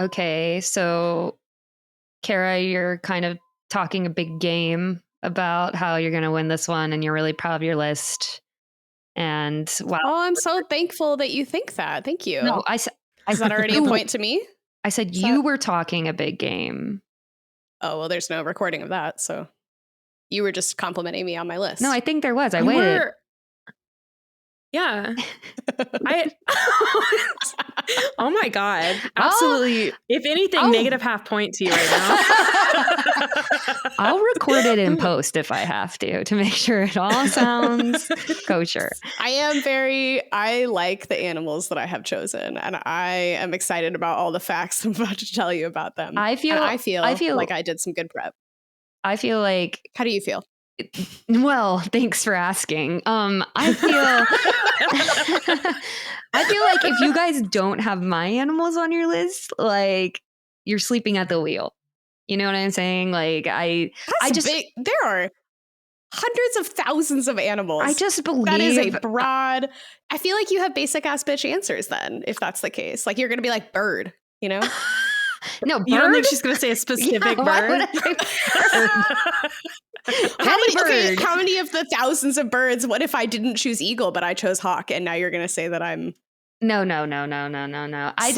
Okay, so Cara, you're kind of talking a big game about how you're going to win this one and you're really proud of your list. And wow. Oh, I'm so thankful that you think that. Thank you. No, I said, Is that already a point to me? I said you were talking a big game. Oh, well, there's no recording of that. So you were just complimenting me on my list. No, I think there was. I waited. Yeah. Oh my God. Absolutely. If anything, negative half point to you right now. I'll record it in post if I have to make sure it all sounds kosher. I like the animals that I have chosen, and I am excited about all the facts I'm about to tell you about them. I feel like I did some good prep. I feel like. How do you feel? Well, thanks for asking. I feel like if you guys don't have my animals on your list, like you're sleeping at the wheel. You know what I'm saying? Like there are hundreds of thousands of animals. I just believe that is a broad. I feel like you have basic ass bitch answers then, if that's the case. Like you're gonna be like bird, you know? No, bird? You don't think she's gonna say a specific bird? How many of the thousands of birds? What if I didn't choose eagle, but I chose hawk? And now you're going to say that I'm no. I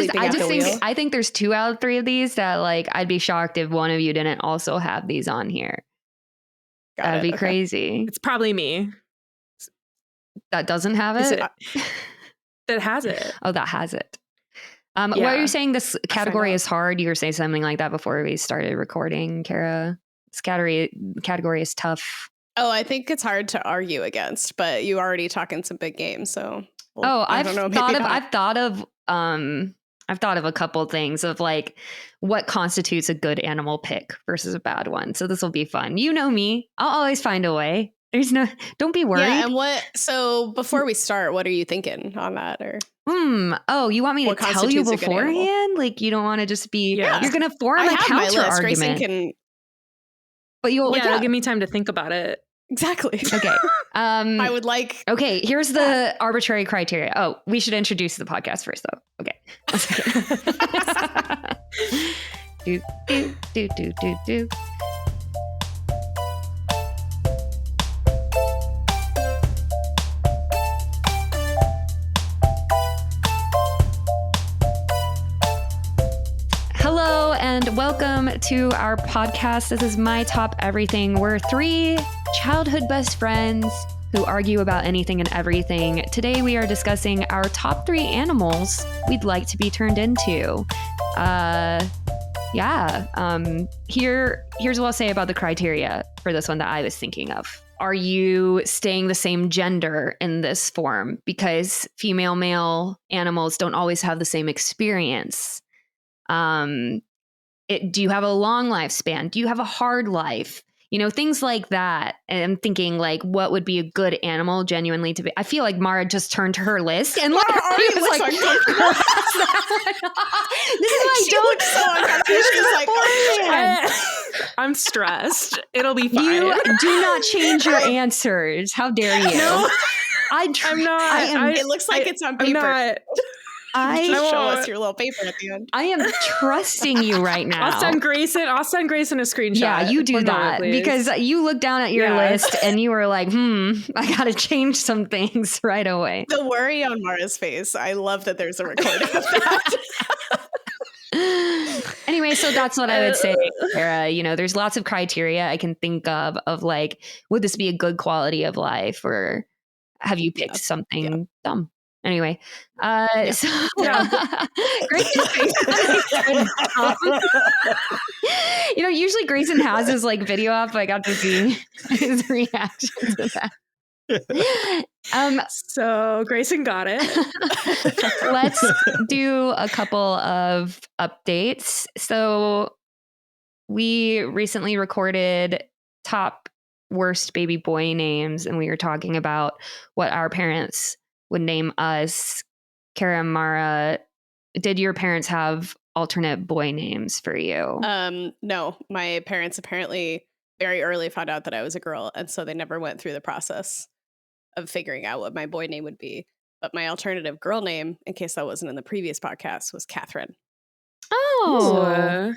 think there's 2 out of 3 of these that like I'd be shocked if one of you didn't also have these on here. That'd be crazy. It's probably me. That doesn't have it. That has it. Oh, that has it. What are you saying? This category is hard. You were saying something like that before we started recording, Cara. This category is tough. Oh, I think it's hard to argue against, but you already talking some big games, so. Well, I've thought of a couple things of like what constitutes a good animal pick versus a bad one. So this will be fun. You know me. I'll always find a way. Don't be worried. Yeah, and so before we start, what are you thinking on that? Or oh, you want me to tell you beforehand? Like you don't want to just be you're gonna form a counter argument. But you'll give me time to think about it. Exactly. Okay. I would like. Okay, here's the arbitrary criteria. Oh, we should introduce the podcast first, though. Okay. do. Hello and welcome to our podcast. This is My Top Everything. We're 3 childhood best friends who argue about anything and everything. Today we are discussing our top 3 animals we'd like to be turned into. Here's what I'll say about the criteria for this one that I was thinking of. Are you staying the same gender in this form? Because female, male animals don't always have the same experience. Do you have a long lifespan? Do you have a hard life? You know, things like that. And I'm thinking like, what would be a good animal genuinely to be? I feel like Mara just turned to her list and like, this is why I don't. I'm stressed. It'll be fine. You do not change your answers. How dare you? No, I'm not. It looks like it's on paper. Just show us your little paper at the end. I am trusting you right now. I'll send Grayson a screenshot. Yeah, you do that because you look down at your list and you were like, I got to change some things right away. The worry on Mara's face. I love that there's a recording of that. Anyway, so that's what I would say, Cara. You know, there's lots of criteria I can think of like, would this be a good quality of life or have you picked something dumb? Anyway, Great. You know, usually Grayson has his like video up. I got to see his reaction to that. So Grayson got it. Let's do a couple of updates. So we recently recorded top worst baby boy names, and we were talking about what our parents would name us. Cara and Mara, did your parents have alternate boy names for you? No, my parents apparently very early found out that I was a girl, and so they never went through the process of figuring out what my boy name would be. But my alternative girl name, in case that wasn't in the previous podcast, was Catherine. Oh.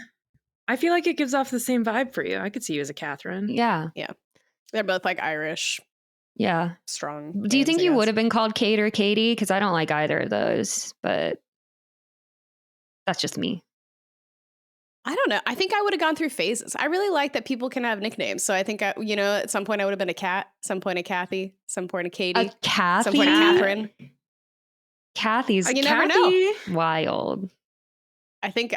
I feel like it gives off the same vibe for you. I could see you as a Catherine. Yeah. Yeah. They're both like Irish. Yeah. Strong. Do you think you would have been called Kate or Katie? Because I don't like either of those, but that's just me. I don't know. I think I would have gone through phases. I really like that people can have nicknames. So I think, at some point I would have been a Cat, some point a Kathy, some point a Katie. A Kathy? Some point a Catherine. Kathy's you never know. Wild. I think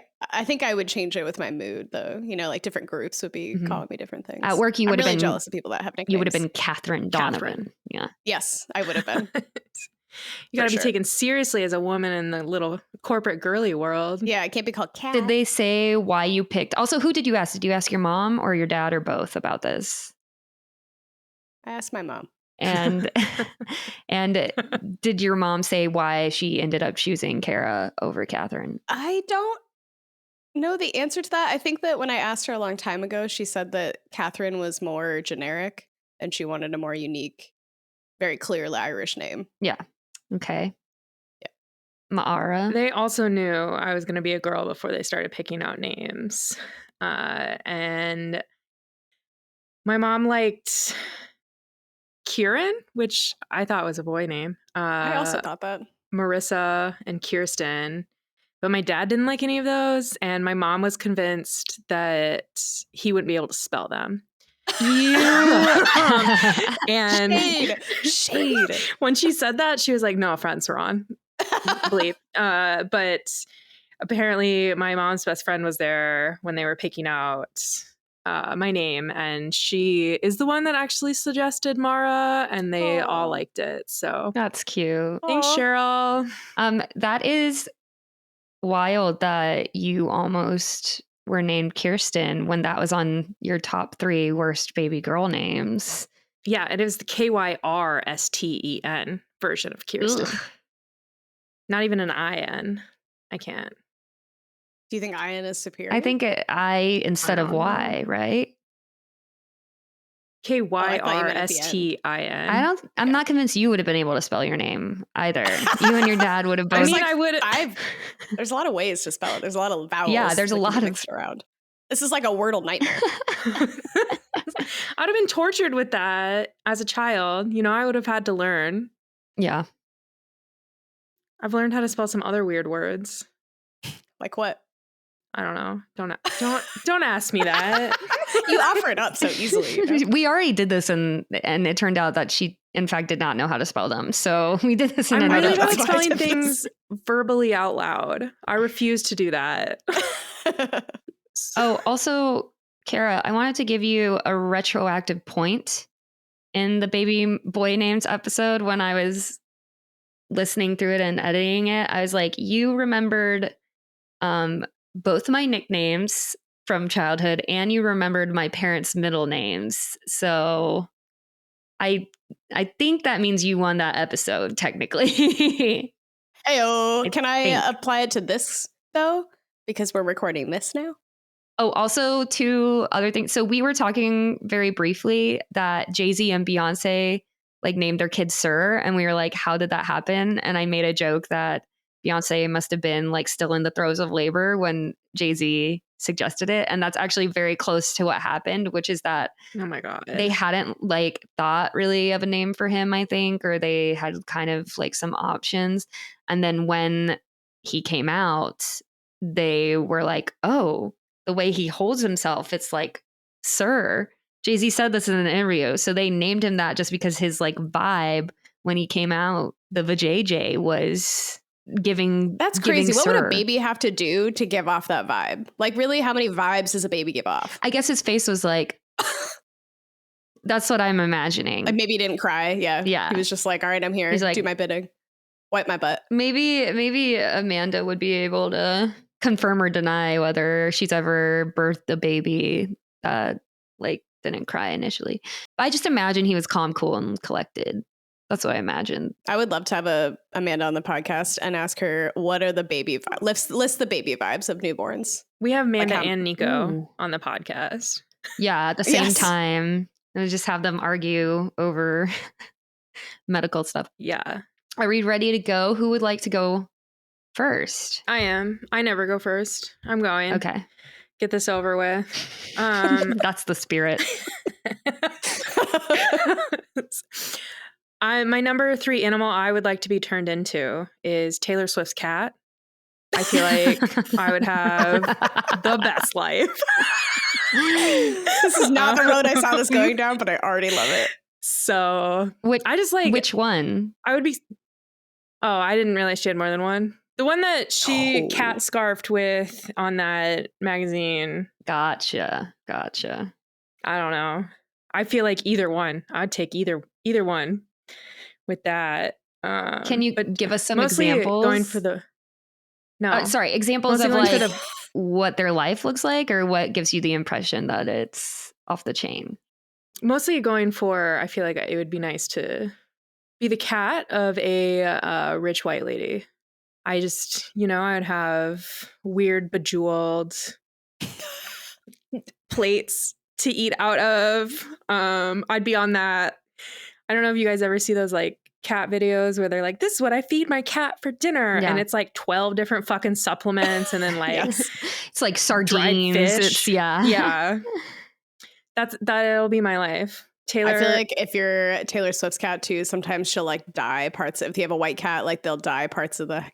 I would change it with my mood, though. Like different groups would be calling me different things. At work, you would have really been jealous of people that have nicknames. You would have been Catherine Donovan. Yeah. Yes, I would have been. You got to be taken seriously as a woman in the little corporate girly world. Yeah, I can't be called Cat. Did they say why you picked? Also, who did you ask? Did you ask your mom or your dad or both about this? I asked my mom. And did your mom say why she ended up choosing Cara over Catherine? I don't know the answer to that. I think that when I asked her a long time ago, she said that Catherine was more generic and she wanted a more unique, very clearly Irish name. Yeah. Okay. Yeah. Ma'ara. They also knew I was going to be a girl before they started picking out names. And my mom liked Kieran, which I thought was a boy name. I also thought that. Marissa and Kirsten. But my dad didn't like any of those. And my mom was convinced that he wouldn't be able to spell them. And shade. When she said that, she was like, no offense, Ron. Bleep. But apparently my mom's best friend was there when they were picking out my name, and she is the one that actually suggested Mara, and they all liked it. So that's cute. Thanks, Cheryl. That is wild that you almost were named Kirsten when that was on your top 3 worst baby girl names. Yeah, it is the Kyrsten version of Kirsten. Ugh. Not even an IN. I can't. Do you think IN is superior? I think I instead of Y, right? Kyrsten. I'm not convinced you would have been able to spell your name either. You and your dad would have both. I mean, I would. There's a lot of ways to spell it. There's a lot of vowels. Yeah, there's a lot of mixed around. This is like a Wordle nightmare. I'd have been tortured with that as a child. I would have had to learn. Yeah. I've learned how to spell some other weird words. Like what? I don't know. Don't ask me that. You offer it up so easily. We already did this, and it turned out that she, in fact, did not know how to spell them. So we did this in another. I'm really bad spelling things verbally out loud. I refuse to do that. Oh, also, Cara, I wanted to give you a retroactive point in the baby boy names episode. When I was listening through it and editing it, I was like, you remembered both my nicknames from childhood, and you remembered my parents' middle names. So I think that means you won that episode, technically. Heyo, can I apply it to this, though? Because we're recording this now? Oh, also 2 other things. So we were talking very briefly that Jay-Z and Beyonce named their kid Sir, and we were like, how did that happen? And I made a joke that Beyonce must have been still in the throes of labor when Jay-Z suggested it. And that's actually very close to what happened, which is that oh my God, they hadn't thought really of a name for him, I think, or they had kind of some options. And then when he came out, they were like, oh, the way he holds himself, it's Sir. Jay-Z said this in an interview. So they named him that just because his vibe when he came out, the vajayjay was giving. That's crazy. What would a baby have to do to give off that vibe? Really, how many vibes does a baby give off? I guess his face was that's what I'm imagining. Maybe he didn't cry. Yeah. Yeah. He was just all right, I'm here. He's do my bidding. Wipe my butt. Maybe Amanda would be able to confirm or deny whether she's ever birthed a baby that didn't cry initially. But I just imagine he was calm, cool, and collected. That's what I imagine. I would love to have Amanda on the podcast and ask her what are the baby list the baby vibes of newborns. We have Amanda and Nico on the podcast. Yeah, at the same time. And just have them argue over medical stuff. Yeah. Are we ready to go? Who would like to go first. I am. I never go first. I'm going. Okay. Get this over with. That's the spirit. My number 3 animal I would like to be turned into is Taylor Swift's cat. I feel like I would have the best life. This is not the road I saw this going down, but I already love it. So I just like which one? I would be. Oh, I didn't realize she had more than one. The one that she cat scarfed with on that magazine. Gotcha. I don't know. I feel like either one. I'd take either one with that. Can you give us some mostly examples? Going for the examples mostly of going for like what their life looks like, or what gives you the impression that it's off the chain? Mostly going for, I feel like it would be nice to be the cat of a rich white lady. I just, I'd have weird bejeweled plates to eat out of. I'd be on that. I don't know if you guys ever see those like cat videos where they're like, this is what I feed my cat for dinner. Yeah. And it's like 12 different fucking supplements. And then like, Yes. It's like sardines. Fish. Yeah. That'll be my life. Taylor. I feel like if you're Taylor Swift's cat too, sometimes she'll like dye parts. If you have a white cat, like they'll dye parts of the,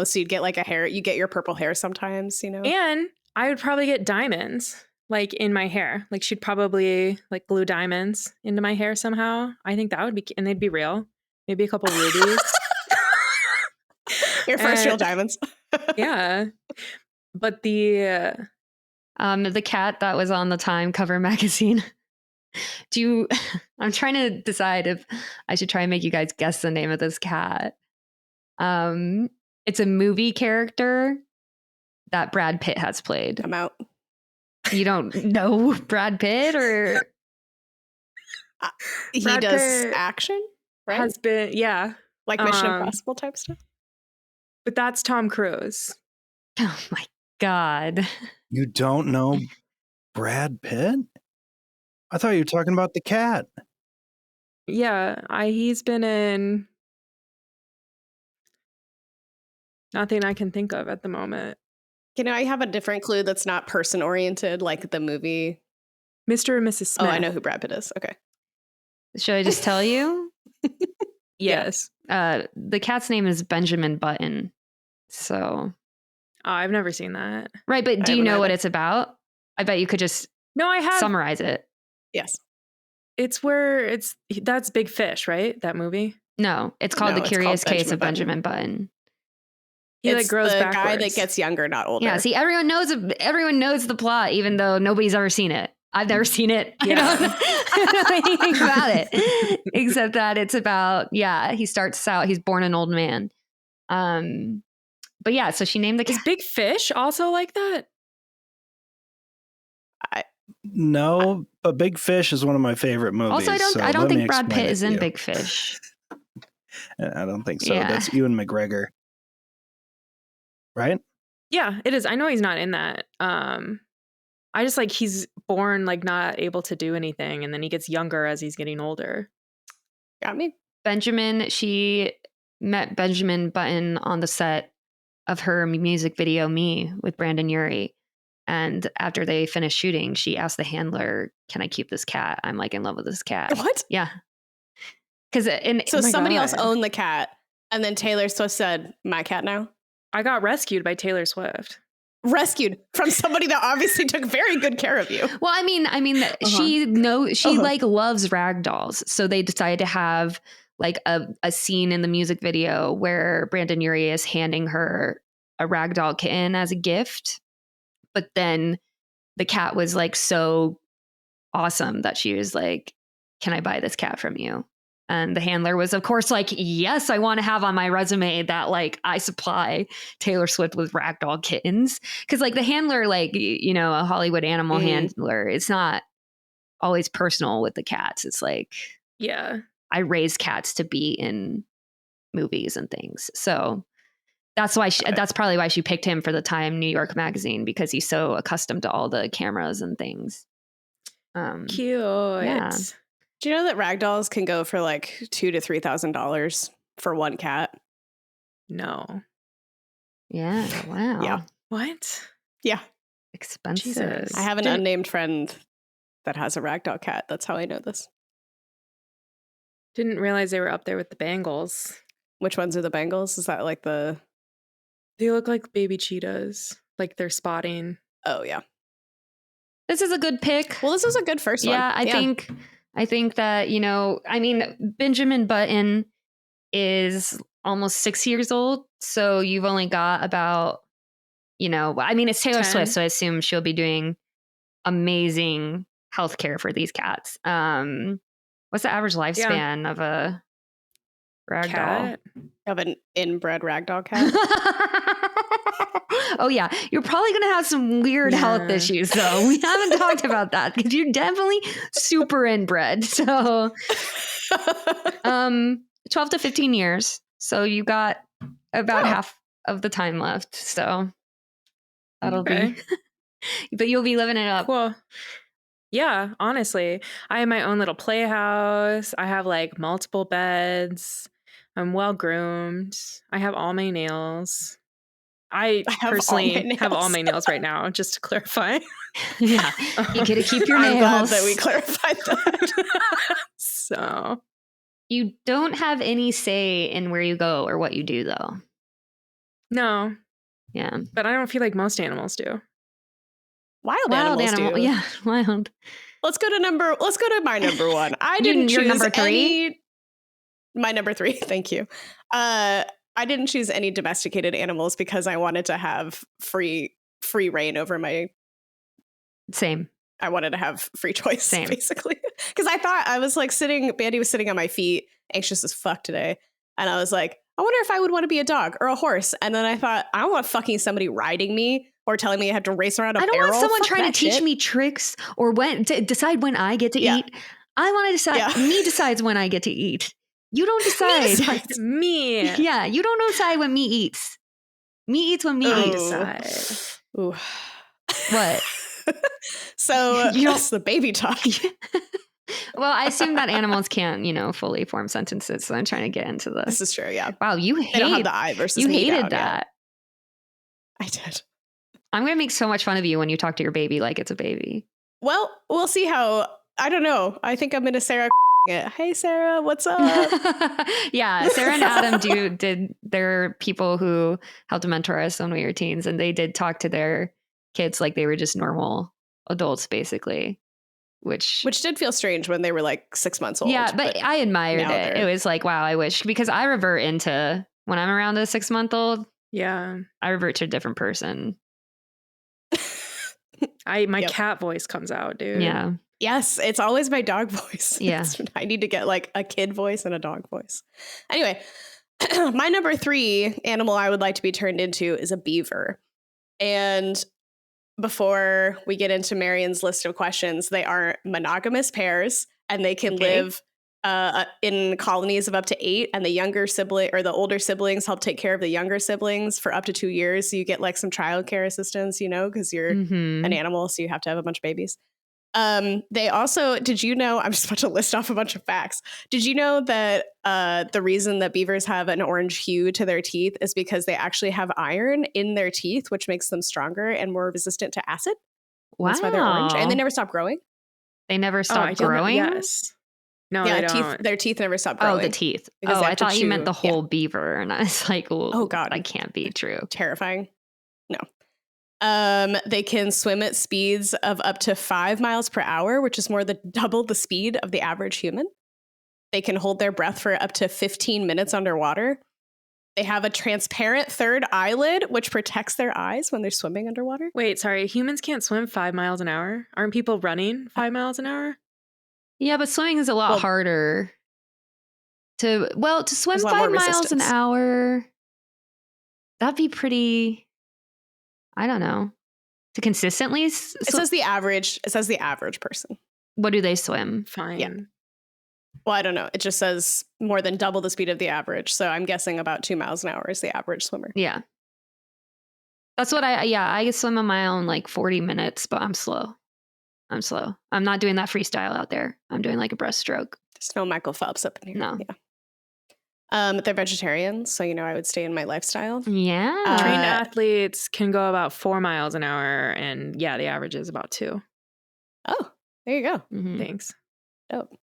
so you'd get like a hair, you get your purple hair sometimes, And I would probably get diamonds like in my hair. Like she'd probably like glue diamonds into my hair somehow. I think that would be, and they'd be real. Maybe a couple rubies. Your first real diamonds. Yeah. But the cat that was on the Time cover magazine. I'm trying to decide if I should try and make you guys guess the name of this cat. It's a movie character that Brad Pitt has played. I'm out. You don't know Brad Pitt, or he Brad does Pitt action, right? has been, yeah. Like Mission Impossible type stuff. But that's Tom Cruise. Oh my God. You don't know Brad Pitt? I thought you were talking about the cat. Yeah, he's been in nothing I can think of at the moment. I have a different clue that's not person oriented, like the movie Mr. and Mrs. Smith. Oh, I know who Brad Pitt is. Okay. Should I just tell you? Yes. The cat's name is Benjamin Button. So. Oh, I've never seen that. Right, but do you know what it's about? I bet you could just summarize it. Yes. That's Big Fish, right? That movie? No, it's called The Curious Case of Benjamin Button. He like grows backwards. Guy that gets younger, not older. Yeah, see, everyone knows the plot, even though nobody's ever seen it. I've never seen it. Yeah. I don't know anything about it, except that it's about, he starts out, he's born an old man. But yeah, so she named the cat. Is Big Fish also like that? No, but Big Fish is one of my favorite movies. Also, I don't think Brad Pitt is in Big Fish. I don't think so. Yeah. That's Ewan McGregor. Right? Yeah, it is. I know he's not in that. I just like he's born like not able to do anything, and then he gets younger as he's getting older. Got me. She met Benjamin Button on the set of her music video "Me" with Brandon Urie. And after they finished shooting, she asked the handler, "Can I keep this cat? I'm like in love with this cat." What? Yeah. Because somebody else owned the cat, and then Taylor Swift said, "My cat now." I got rescued by Taylor Swift. Rescued from somebody that obviously took very good care of you. Well, I mean, she like loves rag dolls, so they decided to have like a scene in the music video where Brandon Urie is handing her a rag doll kitten as a gift. But then the cat was like so awesome that she was like, "Can I buy this cat from you?" And the handler was, of course, like, "Yes, I want to have on my resume that like I supply Taylor Swift with ragdoll kittens." Because like the handler, like, a Hollywood animal handler, it's not always personal with the cats. It's like, yeah, I raise cats to be in movies and things. So that's why that's probably why she picked him for the Time New York magazine, because he's so accustomed to all the cameras and things. Cute. Yeah. Do you know that ragdolls can go for like $2,000 to $3,000 for one cat? No. Yeah. Wow. Yeah. What? Yeah. Expensive. Jesus. I have an Didn't- unnamed friend that has a ragdoll cat. That's how I know this. Didn't realize they were up there with the Bengals. Which ones are the Bengals? Is that like the... They look like baby cheetahs. Like they're spotting. Oh, yeah. This is a good pick. Well, this is a good first one. Yeah, I think that, you know, I mean, Benjamin Button is almost 6 years old. So you've only got about, you know, I mean, it's Taylor 10. Swift. So I assume she'll be doing amazing healthcare for these cats. What's the average lifespan of a ragdoll? Cat. Of an inbred ragdoll cat. Oh yeah, you're probably gonna have some weird health Yeah. issues though. We haven't talked about that because you're definitely super inbred. So 12 to 15 years. So you got about half of the time left. So that'll be but you'll be living it up. Cool. Yeah, honestly. I have my own little playhouse. I have like multiple beds. I'm well groomed. I have all my nails. I have all personally my have all nails. my nails right now, just to clarify. Yeah. You get to keep your I'm glad nails. that we clarified that. So You don't have any say in where you go or what you do though. Oh, no, Yeah. but I don't feel like most animals do. Wild Wild animals animal. do. Yeah, wild. Let's go to my number one. I You- didn't your choose number three? My number 3. Thank you. I didn't choose any domesticated animals because I wanted to have free reign over my. Same. I wanted to have free choice, Same. basically. Because I thought I was like Bandy was sitting on my feet, anxious as fuck today, and I was like, I wonder if I would want to be a dog or a horse. And then I thought, I don't want fucking somebody riding me or telling me I have to race around a I don't barrel. want someone Fuck trying to that teach shit. me tricks or when to decide when I get to Yeah. eat. I want to decide. Yeah. Me decides when I get to eat. You don't decide. decides. Me. Yeah, you don't decide when me eats. Me eats when me I eats. decide. Ooh. What? So You don't- that's the baby talk. Well, I assume that animals can't, you know, fully form sentences. So I'm trying to get into the. This is true. Yeah, Wow, you they don't have hate. the I versus You me hated down that. yet. I did. I'm gonna make so much fun of you when you talk to your baby like it's a baby. Well, we'll see how. I don't know. I think I'm gonna Sarah it. Hey, Sarah, what's up? Yeah, Sarah and Adam they're people who helped mentor us when we were teens, and they did talk to their kids like they were just normal adults, basically. Which did feel strange when they were like 6 months old. yeah, but I admired now it. they're- It was like, wow, I wish, because I revert into when I'm around a 6-month-old, Yeah. I revert to a different person. My Yep. cat voice comes out, dude. Yeah. Yes, it's always my dog voice. Yeah. I need to get like a kid voice and a dog voice. Anyway, my number 3 animal I would like to be turned into is a beaver. And before we get into Marian's list of questions, they are monogamous pairs and they can Okay. live in colonies of up to 8, and the younger sibling or the older siblings help take care of the younger siblings for up to 2 years. So you get like some childcare assistance, you know, because you're Mhm. an animal, so you have to have a bunch of babies. They also, did you know, I'm just about to list off a bunch of facts. Did you know that the reason that beavers have an orange hue to their teeth is because they actually have iron in their teeth, which makes them stronger and more resistant to acid? Wow. That's why they're orange. And they never stop growing. They never I stop didn't know- growing? Yes. No, Yeah, they teeth. don't. Their teeth never stop Oh, growing. the teeth. Because Oh, they I have to thought you meant chew. the whole beaver. And I was like, Oh, God. that can't be true. Terrifying. No. They can swim at speeds of up to 5 miles per hour, which is more than double the speed of the average human. They can hold their breath for up to 15 minutes underwater. They have a transparent third eyelid, which protects their eyes when they're swimming underwater. Wait, sorry. Humans can't swim 5 miles an hour. Aren't people running 5 miles an hour? Yeah, but swimming is a lot Well- harder. To swim There's a lot 5 more miles an resistance. hour, that'd be pretty, I don't know. To consistently, It says the average. It says the average person. what do they swim? Fine. Well, I don't know. It just says more than double the speed of the average. So I'm guessing about 2 miles an hour is the average swimmer. Yeah. That's what I swim a mile in like 40 minutes, but I'm slow. I'm not doing that freestyle out there. I'm doing like a breaststroke. There's no Michael Phelps up in here. No. They're vegetarians, so I would stay in my lifestyle. Yeah. Trained athletes can go about 4 miles an hour, and the average is about 2. Oh, there you go. Mhm. Thanks. Dope.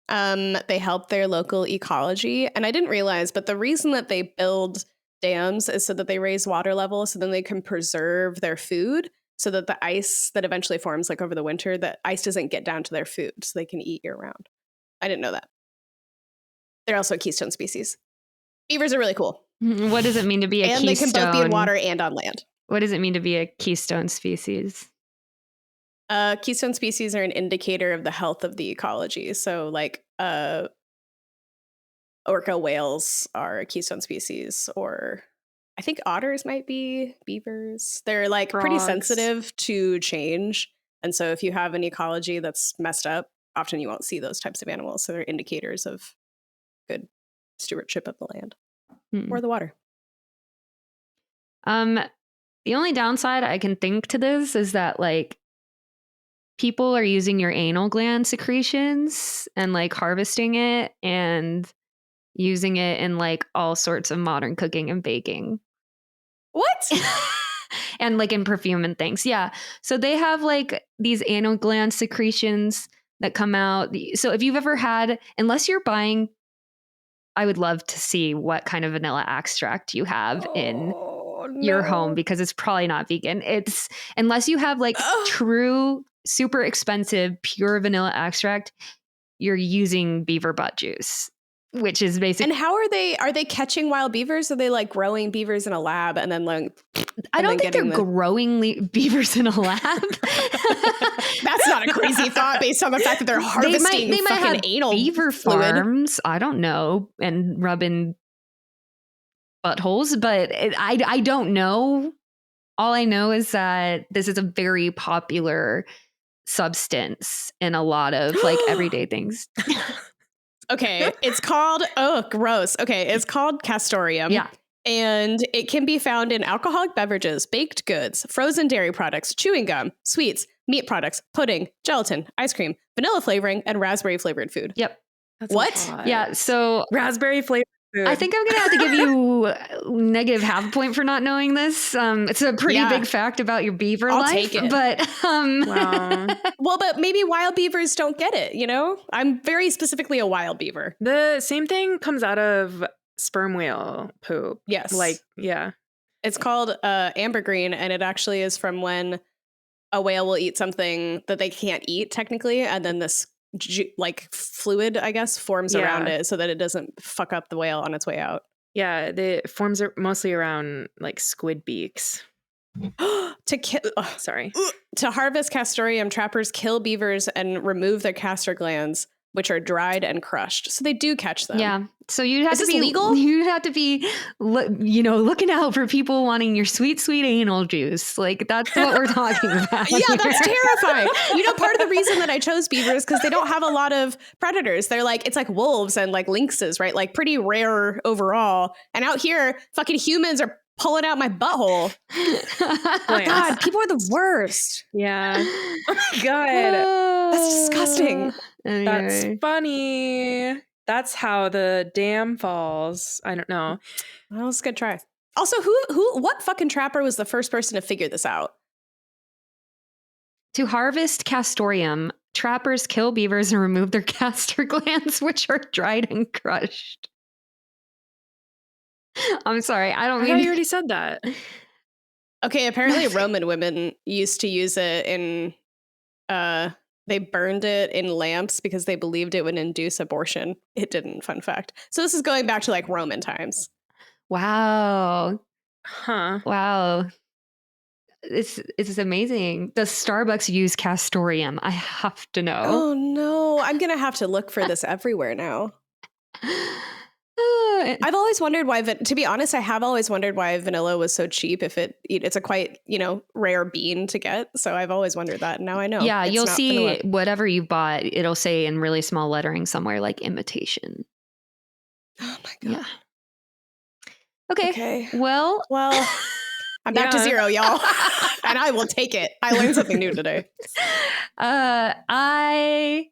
They help their local ecology, and I didn't realize, but the reason that they build dams is so that they raise water level, so then they can preserve their food, so that the ice that eventually forms, like over the winter, that ice doesn't get down to their food, so they can eat year round. I didn't know that. They're also a keystone species. Beavers are really cool. What does it mean to be a And keystone? they can both be in water and on land. What does it mean to be a keystone species? Keystone species are an indicator of the health of the ecology. So like orca whales are a keystone species, or I think otters might be, beavers. They're like pretty Frogs. sensitive to change. And so if you have an ecology that's messed up, often you won't see those types of animals. So they're indicators of good stewardship of the land or the water. The only downside I can think to this is that like people are using your anal gland secretions and like harvesting it and using it in like all sorts of modern cooking and baking. What? And like in perfume and things. Yeah. So they have like these anal gland secretions that come out. So if you've ever had, unless you're buying, I would love to see what kind of vanilla extract you have in your home, because it's probably not vegan. It's unless you have like true super expensive pure vanilla extract, you're using beaver butt juice, which is basically. And how are they catching wild beavers? Are they like growing beavers in a lab and then like I don't think they're growing beavers in a lab. That's not a crazy thought based on the fact that they're harvesting they might fucking have anal beaver fluid. farms. I don't know, and rubbing buttholes, but I don't know. All I know is that this is a very popular substance in a lot of like everyday things. Okay, it's called gross. Okay, it's called castoreum. Yeah. And it can be found in alcoholic beverages, baked goods, frozen dairy products, chewing gum, sweets, meat products, pudding, gelatin, ice cream, vanilla flavoring, and raspberry flavored food. Yep. That's What? Yeah. So raspberry flavored food. I think I'm going to have to give you negative half a point for not knowing this. It's a pretty big fact about your beaver I'll life. take it. But Wow. Well, but maybe wild beavers don't get it, I'm very specifically a wild beaver. The same thing comes out of sperm whale poop. Yes. Like, yeah. It's called ambergreen, and it actually is from when a whale will eat something that they can't eat technically, and then this like fluid, I guess, forms around it so that it doesn't fuck up the whale on its way out. Yeah, the forms are mostly around like squid beaks. To harvest castoreum, trappers kill beavers and remove their castor glands, which are dried and crushed. So they do catch them. yeah. So you'd have Is to this be legal? You'd have to be, looking out for people wanting your sweet, sweet anal juice. Like that's what we're talking about. Yeah, that's terrifying. Part of the reason that I chose beavers because they don't have a lot of predators. They're like, it's like wolves and like lynxes, right? Like pretty rare overall. And out here, fucking humans are pulling out my butthole. God, people are the worst. Yeah. Oh my God. That's disgusting. Anyway. That's funny. That's how the dam falls. I don't know. Well, it's a good try. Also, what fucking trapper was the first person to figure this out? To harvest castoreum, trappers kill beavers and remove their castor glands, which are dried and crushed. I'm sorry. I don't I thought mean. you already said that. Okay, apparently Roman women used to use it in they burned it in lamps because they believed it would induce abortion. It didn't, fun fact. So this is going back to like Roman times. Wow. Huh. Wow. It's amazing. Does Starbucks use castoreum? I have to know. Oh no, I'm going to have to look for this everywhere now. I've always wondered why, to be honest, I have always wondered why vanilla was so cheap. If it's a quite, rare bean to get. So I've always wondered that. And now I know. Yeah, it's you'll not see vanilla. whatever you bought, it'll say in really small lettering somewhere like imitation. Oh my God. Yeah. Okay. Well, I'm back to zero, y'all. And I will take it. I learned something new today.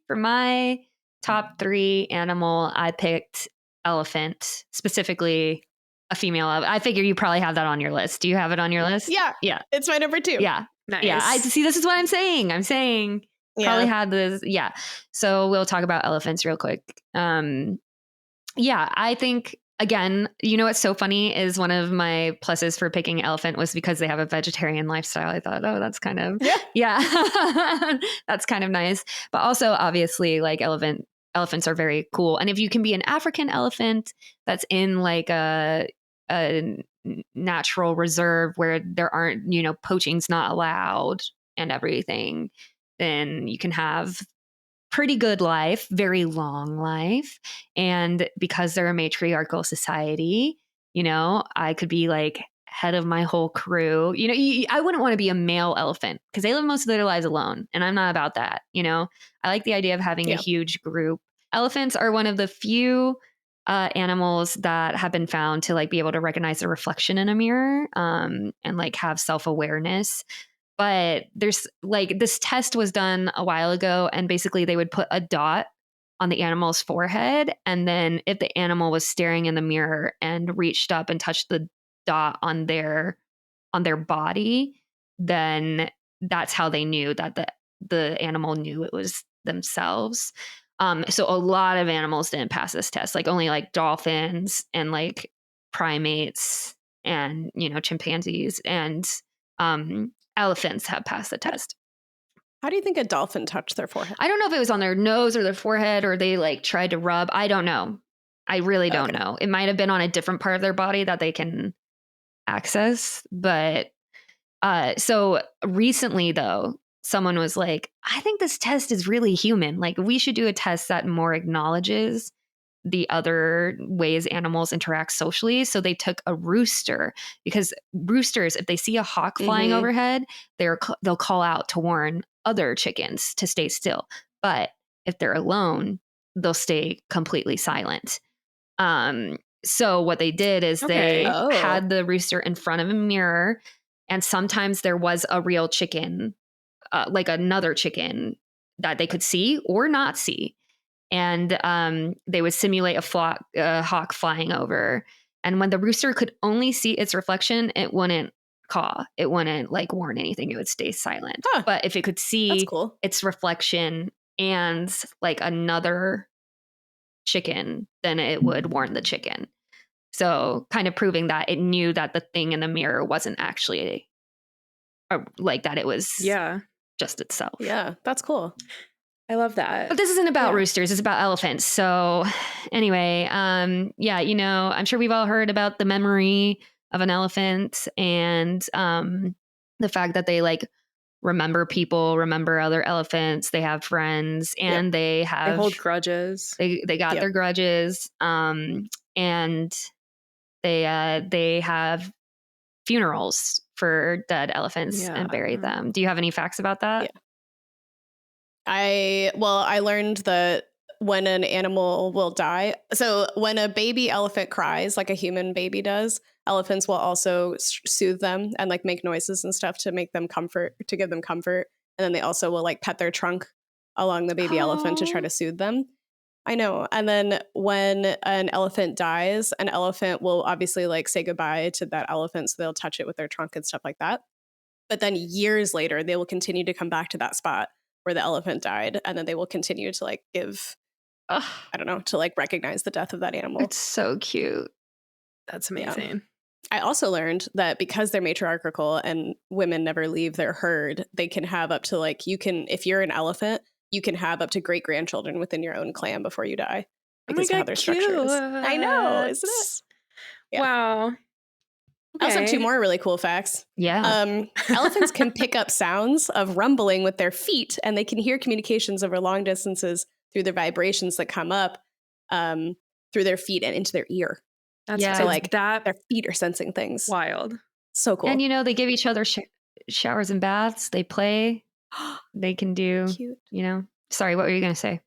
for my top 3 animal, I picked elephant, specifically a female. I figure you probably have that on your list. Do you have it on your list? Yeah. Yeah. It's my number 2. Yeah. Nice. Yeah. I see. This is what I'm saying. I'm saying probably had this. Yeah. So we'll talk about elephants real quick. Yeah. I think, again, you know what's so funny is one of my pluses for picking elephant was because they have a vegetarian lifestyle. I thought, oh, that's kind of, yeah, that's kind of nice. But also, obviously, like elephants are very cool. And if you can be an African elephant that's in like a natural reserve where there aren't, you know, poaching's not allowed and everything, then you can have pretty good life, very long life. And because they're a matriarchal society, you know, I could be like head of my whole crew. You know, I wouldn't want to be a male elephant because they live most of their lives alone. And I'm not about that. You know, I like the idea of having a huge group. Elephants are one of the few animals that have been found to like be able to recognize the reflection in a mirror and like have self-awareness. But there's like this test was done a while ago, and basically they would put a dot on the animal's forehead. And then if the animal was staring in the mirror and reached up and touched the dot on their body, then that's how they knew that the animal knew it was themselves. So a lot of animals didn't pass this test, like only like dolphins and like primates and, you know, chimpanzees and elephants have passed the test. How do you think a dolphin touched their forehead? I don't know if it was on their nose or their forehead or they like tried to rub. I don't know. I really don't know. It might have been on a different part of their body that they can access. But so recently, though, someone was like, I think this test is really human. Like, we should do a test that more acknowledges the other ways animals interact socially. So they took a rooster, because roosters, if they see a hawk flying overhead, they'll call out to warn other chickens to stay still. But if they're alone, they'll stay completely silent. So what they did is they had the rooster in front of a mirror, and sometimes there was a real chicken, like another chicken that they could see or not see. And they would simulate a hawk flying over. And when the rooster could only see its reflection, it wouldn't caw. It wouldn't like warn anything. It would stay silent. But if it could see its reflection and like another chicken, then it would warn the chicken. So kind of proving that it knew that the thing in the mirror wasn't actually like that. It was just itself. Yeah, that's cool. I love that. But this isn't about roosters. It's about elephants. So anyway, you know, I'm sure we've all heard about the memory of an elephant and the fact that they like remember people, remember other elephants. They have friends and they hold grudges. They got their grudges. And they have funerals for dead elephants and bury them. Do you have any facts about that? Yeah. I learned that when an animal will die, so when a baby elephant cries like a human baby does, elephants will also soothe them and like make noises and stuff to make them comfort, to give them comfort. And then they also will like pet their trunk along the baby elephant to try to soothe them. I know. And then when an elephant dies, an elephant will obviously like say goodbye to that elephant. So they'll touch it with their trunk and stuff like that. But then years later, they will continue to come back to that spot where the elephant died. And then they will continue to like give, I don't know, to like recognize the death of that animal. It's so cute. That's amazing. Yeah. I also learned that because they're matriarchal and women never leave their herd, they can have up to like, you can, if you're an elephant, you can have up to great grandchildren within your own clan before you die. Because of how their structure is. I know, isn't it? Yeah. Wow. Okay. I also have 2 more really cool facts. Yeah. Elephants can pick up sounds of rumbling with their feet, and they can hear communications over long distances through the vibrations that come up through their feet and into their ear. That's so like that. Their feet are sensing things. Wild. So cool. And you know, they give each other showers and baths. They play. They can do. Cute. You know. Sorry, what were you going to say?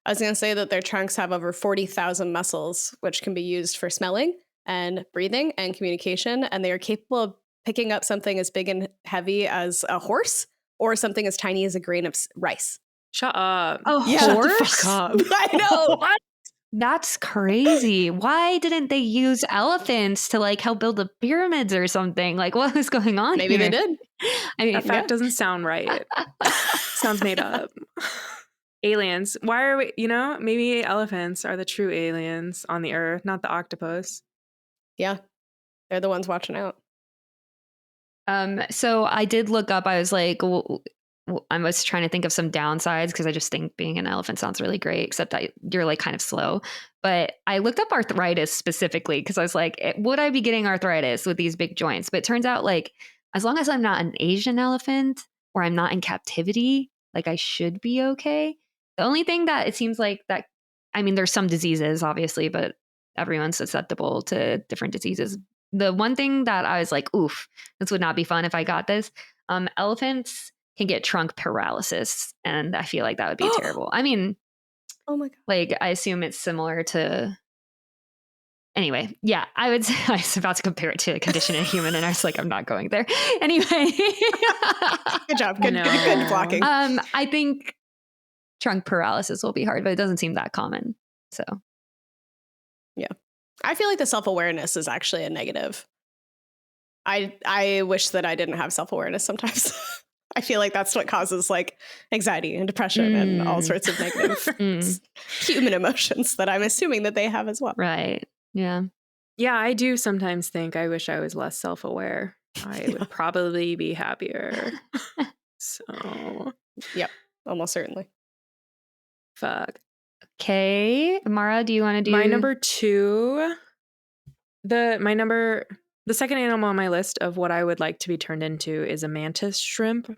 I was going to say that their trunks have over 40,000 muscles, which can be used for smelling and breathing and communication. And they are capable of picking up something as big and heavy as a horse or something as tiny as a grain of rice. Shut up. A Shut horse? the fuck up. I know. What? That's crazy. Why didn't they use elephants to like help build the pyramids or something? Like, what was going on Maybe here? they did. I mean, That fact doesn't sound right. Sounds made up. Aliens. Why are we, maybe elephants are the true aliens on the earth, not the octopus. Yeah. They're the ones watching out. So I did look up, I was like, I was trying to think of some downsides because I just think being an elephant sounds really great, except that you're like kind of slow. But I looked up arthritis specifically because I was like, would I be getting arthritis with these big joints? But it turns out like, as long as I'm not an Asian elephant or I'm not in captivity, like I should be okay. The only thing that it seems like that, I mean, there's some diseases obviously, but everyone's susceptible to different diseases. The one thing that I was like, oof, this would not be fun if I got this. Elephants can get trunk paralysis, and I feel like that would be terrible. I mean, oh my God. like I assume it's similar to. Anyway, yeah, I would say I was about to compare it to a condition in a human, and I was like, I'm not going there. Anyway, Good job. Good blocking. I think trunk paralysis will be hard, but it doesn't seem that common. So, yeah, I feel like the self-awareness is actually a negative. I wish that I didn't have self-awareness sometimes. I feel like that's what causes like anxiety and depression and all sorts of negative human emotions that I'm assuming that they have as well. Right. Yeah. Yeah, I do sometimes think I wish I was less self-aware. I would probably be happier. So, yep, almost certainly. Fuck. Okay, Mara, do you want to do my number 2? The second animal on my list of what I would like to be turned into is a mantis shrimp.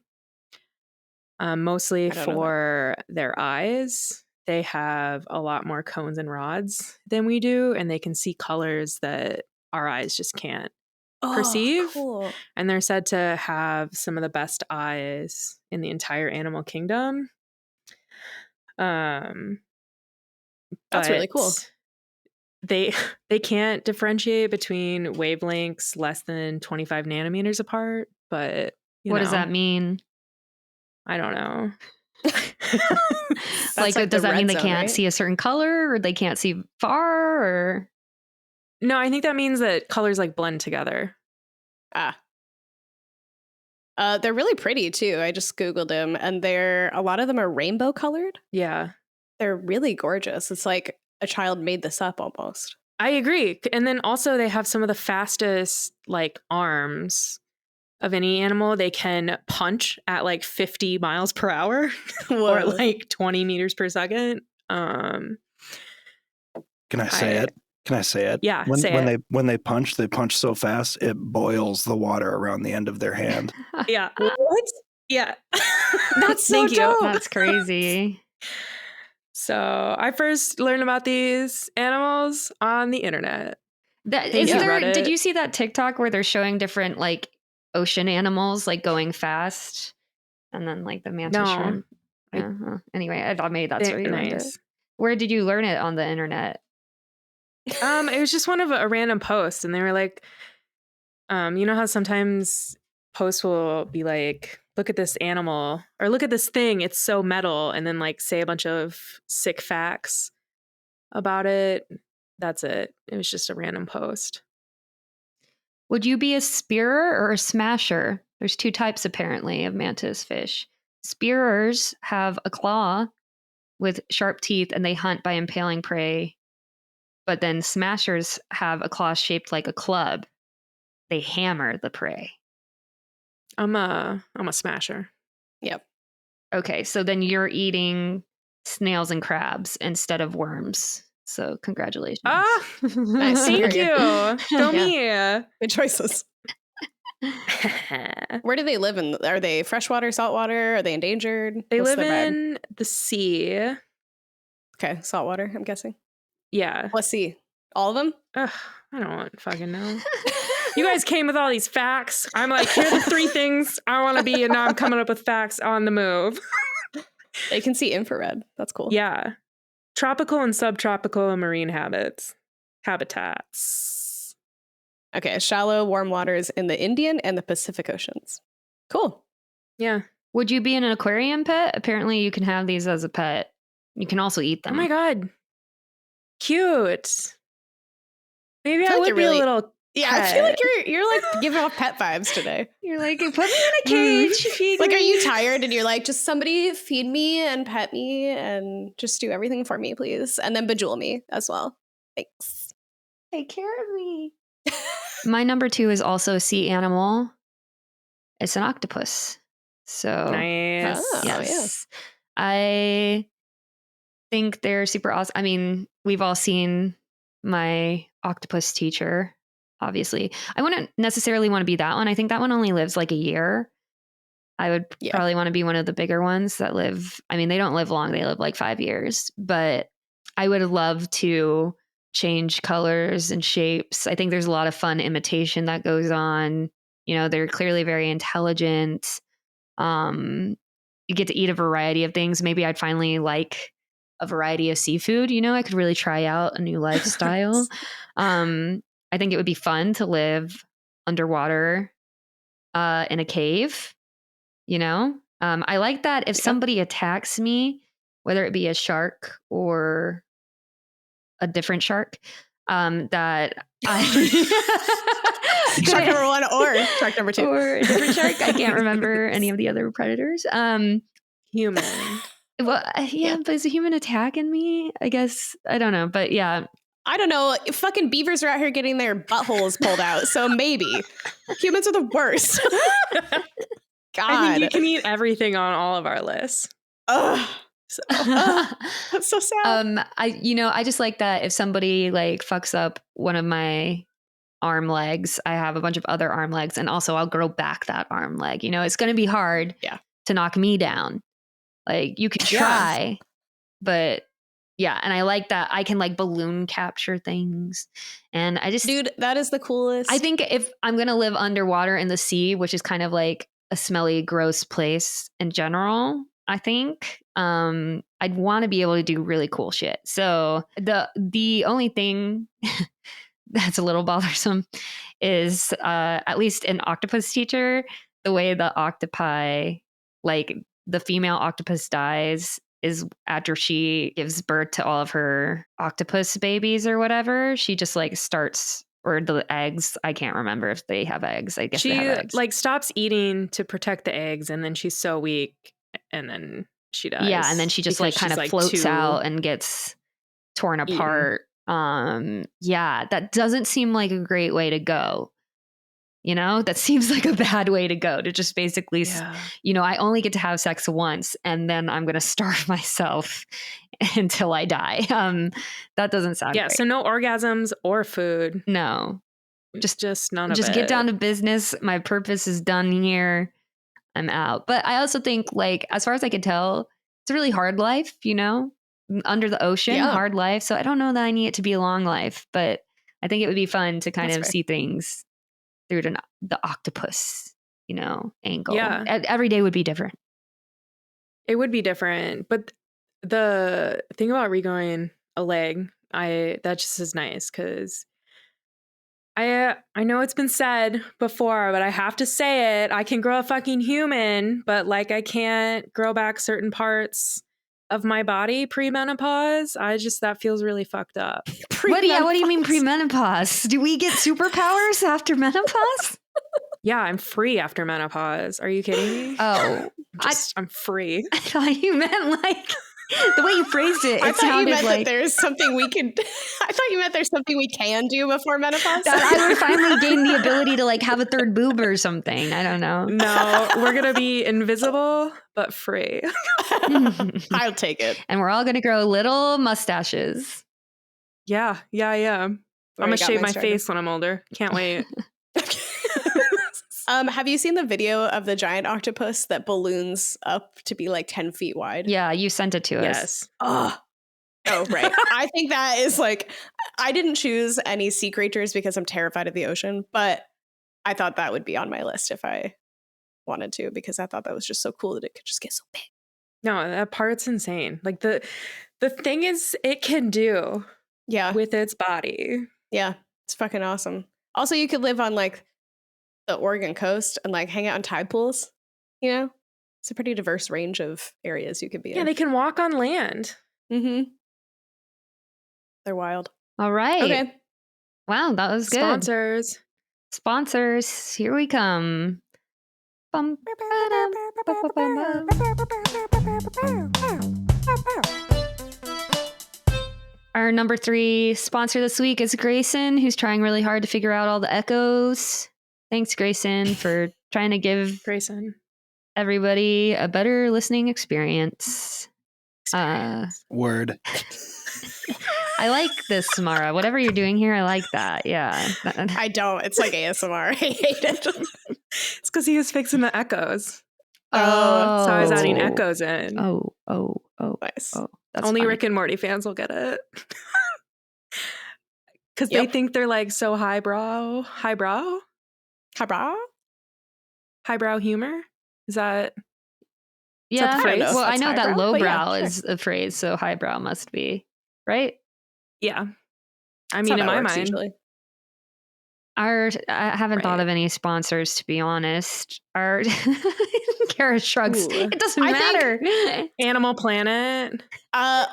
Mostly for their eyes. They have a lot more cones and rods than we do, and they can see colors that our eyes just can't perceive. Cool. And they're said to have some of the best eyes in the entire animal kingdom. That's really cool. They can't differentiate between wavelengths less than 25 nanometers apart, but what does that mean? I don't know. like does that mean they can't see a certain color, or they can't see far, or? No, I think that means that colors like blend together. They're really pretty too. I just Googled them, and a lot of them are rainbow colored. Yeah. They're really gorgeous. It's like a child made this up almost. I agree. And then also they have some of the fastest like arms of any animal. They can punch at like 50 miles per hour or like 20 meters per second. Can I say it? Can I say it? Yeah. When they punch so fast it boils the water around the end of their hand. Yeah. What? Yeah. That's so dope. That's crazy. So I first learned about these animals on the internet. Did you see that TikTok where they're showing different like ocean animals like going fast, and then like the mantis shrimp? Anyway, I thought maybe that's where you learned it. Where did you learn it on the internet? It was just one of a random post, and they were like, you know how sometimes posts will be like, look at this animal or look at this thing, it's so metal, and then like say a bunch of sick facts about it. That's it. It was just a random post. Would you be a spearer or a smasher? There's 2 types apparently of mantis fish. Spearers have a claw with sharp teeth and they hunt by impaling prey. But then smashers have a claw shaped like a club. They hammer the prey. I'm a smasher. Yep. Okay, so then you're eating snails and crabs instead of worms. So congratulations. Nice. Thank you. Go me. Good choices. Where do they live in? Are they freshwater, saltwater? Are they endangered? They live in the sea. Okay, saltwater, I'm guessing. Yeah. What sea? All of them? Ugh, I don't fucking know. You guys came with all these facts. I'm like, here are the 3 things I want to be, and now I'm coming up with facts on the move. They can see infrared. That's cool. Yeah. Tropical and subtropical and marine habitats. Okay, shallow, warm waters in the Indian and the Pacific Oceans. Cool. Yeah. Would you be in an aquarium pet? Apparently you can have these as a pet. You can also eat them. Oh my God. Cute. Maybe I I feel like would you're be really- a little Yeah, I feel like pet. you're like giving off pet vibes today. You're like, put me in a cage. Feed Like, are me." you tired and you're like, just somebody feed me and pet me and just do everything for me, please, and then bejewel me as well. Thanks. Take care of me. My number 2 is also a sea animal. It's an octopus. So Nice. Oh, yes, I think they're super awesome. I mean, we've all seen my octopus teacher. Obviously, I wouldn't necessarily want to be that one. I think that one only lives like a year. I would Yeah. probably want to be one of the bigger ones that live. I mean, they don't live long. They live like 5 years, but I would love to change colors and shapes. I think there's a lot of fun imitation that goes on. You know, they're clearly very intelligent. You get to eat a variety of things. Maybe I'd finally like a variety of seafood. You know, I could really try out a new lifestyle. I think it would be fun to live underwater in a cave. You know, I like that if Yeah. somebody attacks me, whether it be a shark or a different shark, that I Shark number 1 or shark number 2. or a different shark. I can't remember any of the other predators. Human. Well, yeah, Yeah. but is a human attacking me? I guess I don't know, but yeah, I don't know. Fucking beavers are out here getting their buttholes pulled out, so maybe humans are the worst. God, I think you can eat everything on all of our lists. Ugh. That's so sad. I just like that if somebody like fucks up one of my arm legs, I have a bunch of other arm legs, and also I'll grow back that arm leg. You know, it's going to be hard to knock me down. Like you could try, but yeah, and I like that I can like balloon capture things, and I just, Dude, that is the coolest. I think if I'm going to live underwater in the sea, which is kind of like a smelly, gross place in general, I think I'd want to be able to do really cool shit. So the only thing that's a little bothersome is at least an octopus teacher, the way the octopi, like the female octopus dies is after she gives birth to all of her octopus babies or whatever. She just like starts, or the eggs. I can't remember if they have eggs. I guess She they have eggs. like stops eating to protect the eggs, and then she's so weak, and then she dies. Yeah, and then she just like because kind she's, of like, floats too out and gets torn eaten. apart. Yeah, that doesn't seem like a great way to go. You know, that seems like a bad way to go, to just basically, Yeah. you know, I only get to have sex once and then I'm going to starve myself until I die. That doesn't sound great. So no orgasms or food. No, Just none of it. just get down to business. My purpose is done here. I'm out. But I also think, like, as far as I can tell, it's a really hard life, you know, under the ocean, hard life. So I don't know that I need it to be a long life, but I think it would be fun to kind of see things through the octopus, you know, angle. Yeah. Every day would be different. It would be different. But the thing about regrowing a leg, that just is nice, because I know it's been said before, but I have to say it. I can grow a fucking human, but like I can't grow back certain parts of my body pre-menopause. That feels really fucked up. What do you mean pre-menopause? Do we get superpowers after menopause? Yeah, I'm free after menopause. Are you kidding me? Oh, I'm free. I thought you meant like the way you phrased it. I It thought you sounded meant like that there's something we can. I thought you meant there's something we can do before menopause. that I would finally gain the ability to like have a third boob or something. I don't know. No, we're gonna be invisible but free. I'll take it. And we're all going to grow little mustaches. Yeah. I'm gonna shave my face when I'm older. Can't wait. Have you seen the video of the giant octopus that balloons up to be like 10 feet wide? Yeah, you sent it to us. Yes. Oh, right. I think that is like, I didn't choose any sea creatures because I'm terrified of the ocean, but I thought that would be on my list if I wanted to, because I thought that was just so cool that it could just get so big. No, that part's insane. Like the thing is, it can do with its body. Yeah, it's fucking awesome. Also, you could live on like the Oregon coast and like hang out in tide pools. You know, it's a pretty diverse range of areas you could be in. Yeah, they can walk on land. Mm-hmm. They're wild. All right. Okay. Wow, that was good. Sponsors, here we come. Bum, ba-dum, ba-ba-ba-ba. Our number 3 sponsor this week is Grayson, who's trying really hard to figure out all the echoes. Thanks, Grayson, for trying to give everybody a better listening experience. Word. I like this, Samara. Whatever you're doing here, I like that. Yeah. I don't. It's like ASMR. I hate it. It's because he was fixing the echoes. Oh. So I was adding echoes in. Oh. Nice. Oh, that's Only funny. Rick and Morty fans will get it. Because they think they're like so highbrow humor. Is that yeah? the phrase? Well, I know that lowbrow sure. is a phrase, so highbrow must be, right? Yeah. I mean, in my mind, usually. I haven't thought of any sponsors, to be honest. Cara shrugs. Ooh. It doesn't matter. Animal Planet. I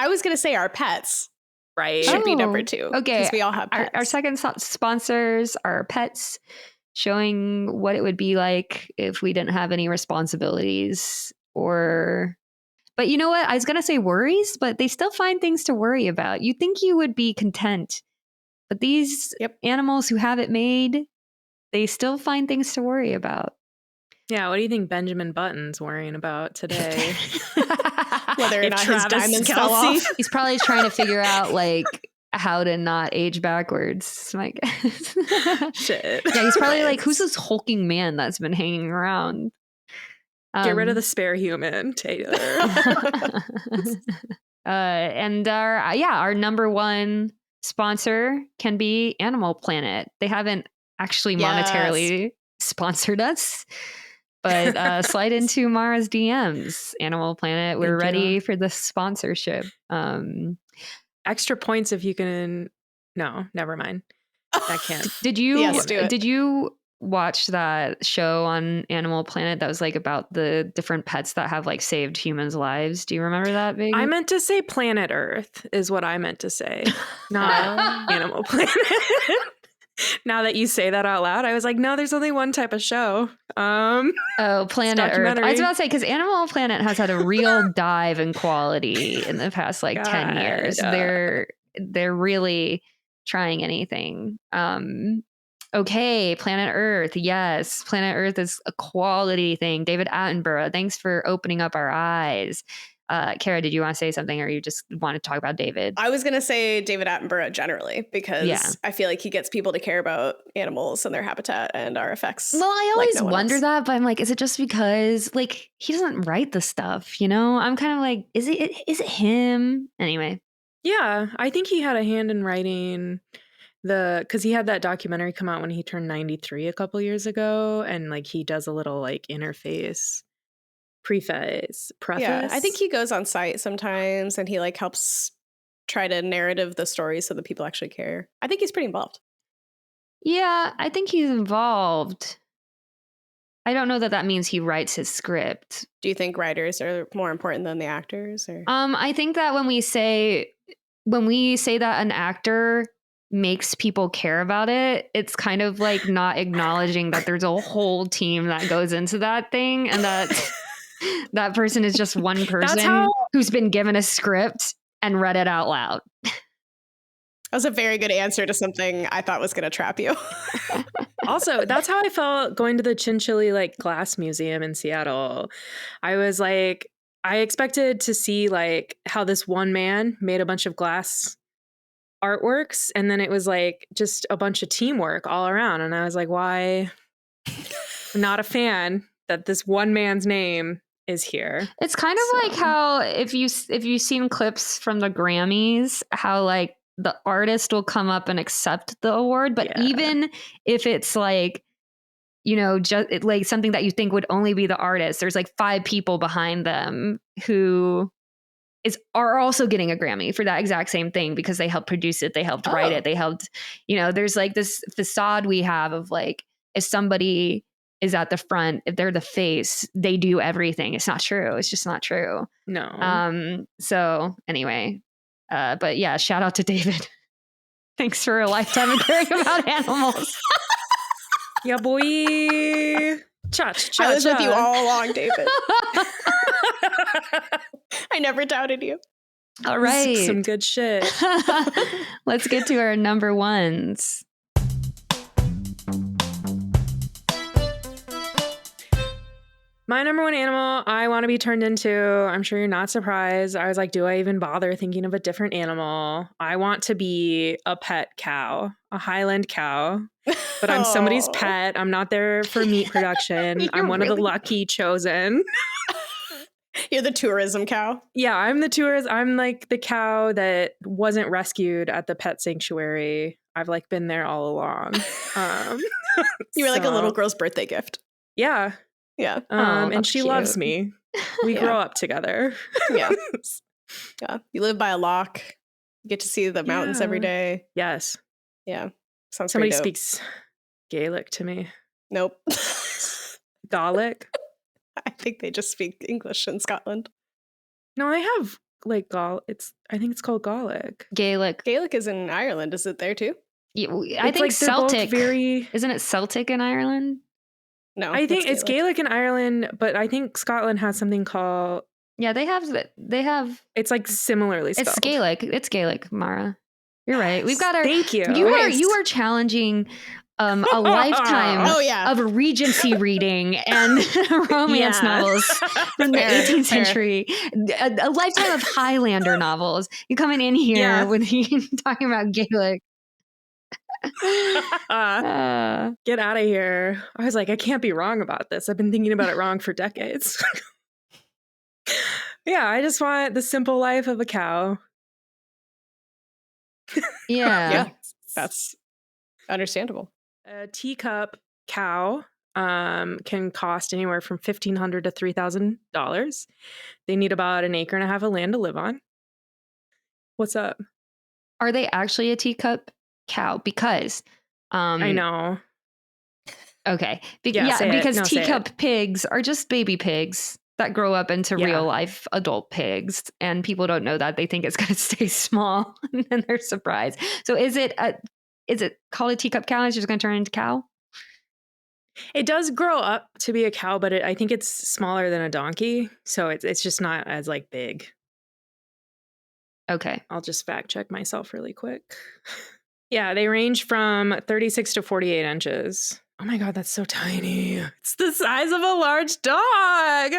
was gonna say our pets. Right. Should be number 2. Okay. Because we all have pets. Our second sponsors are pets, showing what it would be like if we didn't have any responsibilities but you know what? I was going to say worries, but they still find things to worry about. You think you would be content, but these animals who have it made, they still find things to worry about. Yeah, what do you think Benjamin Button's worrying about today? Whether or not his diamonds fell off. He's probably trying to figure out like how to not age backwards. My guess. Shit. Yeah, he's probably like, who's this hulking man that's been hanging around? Get rid of the spare human, Taylor. And our number 1 sponsor can be Animal Planet. They haven't actually monetarily sponsored us, but slide into Mara's DMs, Animal Planet. We're ready for the sponsorship. Extra points if you can. No, never mind. I can't. Did you? Yes, do it. Did you watch that show on Animal Planet that was like about the different pets that have like saved humans' lives? Do you remember that, Big? I meant to say Planet Earth is what I meant to say, not Animal Planet. Now that you say that out loud, I was like, no, there's only one type of show. Planet Earth. I was about to say, because Animal Planet has had a real dive in quality in the past like 10 years. They're really trying anything. Okay, Planet Earth. Yes, Planet Earth is a quality thing. David Attenborough, thanks for opening up our eyes. Cara, did you want to say something, or you just want to talk about David? I was going to say David Attenborough generally, because I feel like he gets people to care about animals and their habitat and our effects. Well, I always wonder that, but I'm like, is it just because like he doesn't write the stuff, you know? I'm kind of like, is it him? Anyway. Yeah, I think he had a hand in writing because he had that documentary come out when he turned 93 a couple years ago, and like he does a little like interface preface. Yeah, I think he goes on site sometimes and he like helps try to narrative the story so that people actually care. I think he's pretty involved. Yeah, I think he's involved. I don't know that means he writes his script. Do you think writers are more important than the actors? Or? I think that when we say that an actor makes people care about it, it's kind of like not acknowledging that there's a whole team that goes into that thing, and that that person is just one person who's been given a script and read it out loud. That was a very good answer to something I thought was going to trap you. Also, that's how I felt going to the Chinchilli like glass museum in Seattle. I was like, I expected to see like how this one man made a bunch of glass artworks, and then it was like just a bunch of teamwork all around. And I was like, why? I'm not a fan that this one man's name is here. It's kind of like how if you've seen clips from the Grammys, how like the artist will come up and accept the award, but even if it's like, you know, just like something that you think would only be the artist, there's like 5 people behind them who are also getting a Grammy for that exact same thing, because they helped produce it, they helped write it, they helped, you know, there's like this facade we have of like, if somebody is at the front, if they're the face, they do everything. It's not true. It's just not true. No. So anyway, But yeah, shout out to David. Thanks for a lifetime of caring about animals. Yeah, boy. Cha-cha-cha. I was with you all along, David. I never doubted you. All right. Some good shit. Let's get to our number ones. My number one animal I want to be turned into, I'm sure you're not surprised. I was like, do I even bother thinking of a different animal? I want to be a pet cow, a Highland cow. But I'm somebody's pet. I'm not there for meat production. I'm one of the lucky chosen. You're the tourism cow. Yeah, I'm the tourist. I'm like the cow that wasn't rescued at the pet sanctuary. I've like been there all along. You were like a little girl's birthday gift. Yeah. Yeah. And she loves me. We grow up together. Yeah. Yeah. You live by a lock. You get to see the mountains every day. Yes. Yeah. Sounds Somebody pretty dope. speaks Gaelic to me. Nope. Gaelic? I think they just speak English in Scotland. No, I have like I think it's called Gaelic. Gaelic. Gaelic is in Ireland. Is it there too? Yeah, I think like Celtic. Isn't it Celtic in Ireland? No. I think it's Gaelic in Ireland, but I think Scotland has something called. Yeah, they have. It's like similarly spelled. It's Gaelic. It's Gaelic, Mara. You're right. We've got our. Thank you. You are challenging a lifetime of Regency reading and romance novels from the 18th century. A lifetime of Highlander novels. You coming in here with talking about Gaelic. Get out of here. I was like, I can't be wrong about this. I've been thinking about it wrong for decades. Yeah, I just want the simple life of a cow. Yeah, that's understandable. A teacup cow can cost anywhere from $1,500 to $3,000. They need about 1.5 acres of land to live on. What's up? Are they actually a teacup cow? Because I know. Okay. Because teacup pigs are just baby pigs that grow up into real life adult pigs, and people don't know that. They think it's going to stay small, and then they're surprised. So is it called a teacup cow? It's just going to turn into cow? It does grow up to be a cow, but I think it's smaller than a donkey, so it's just not as like big. Okay. I'll just fact check myself really quick. Yeah, they range from 36 to 48 inches. Oh my God, that's so tiny. It's the size of a large dog.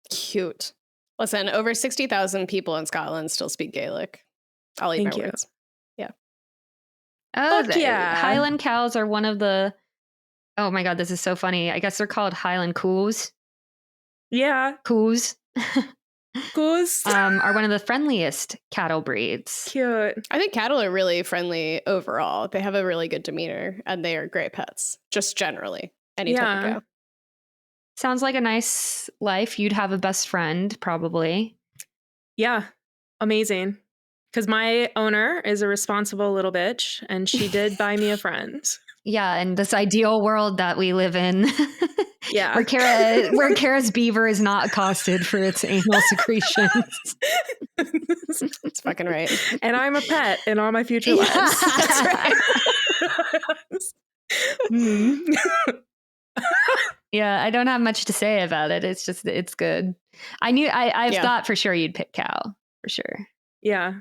Cute. Listen, over 60,000 people in Scotland still speak Gaelic. I'll eat my words. Yeah. Oh, Highland cows are one of the... Oh my God, this is so funny. I guess they're called Highland coos. Yeah. Coos. Coos. Are one of the friendliest cattle breeds. Cute. I think cattle are really friendly overall. They have a really good demeanor and they are great pets, just generally. Any type of cow. Sounds like a nice life. You'd have a best friend, probably. Yeah. Amazing. Because my owner is a responsible little bitch and she did buy me a friend. Yeah, and this ideal world that we live in. Yeah. where Cara's beaver is not accosted for its anal secretions. That's fucking right. And I'm a pet in all my future lives. That's right. Yeah, I don't have much to say about it. It's just, it's good. I thought for sure you'd pick cow, for sure. Yeah.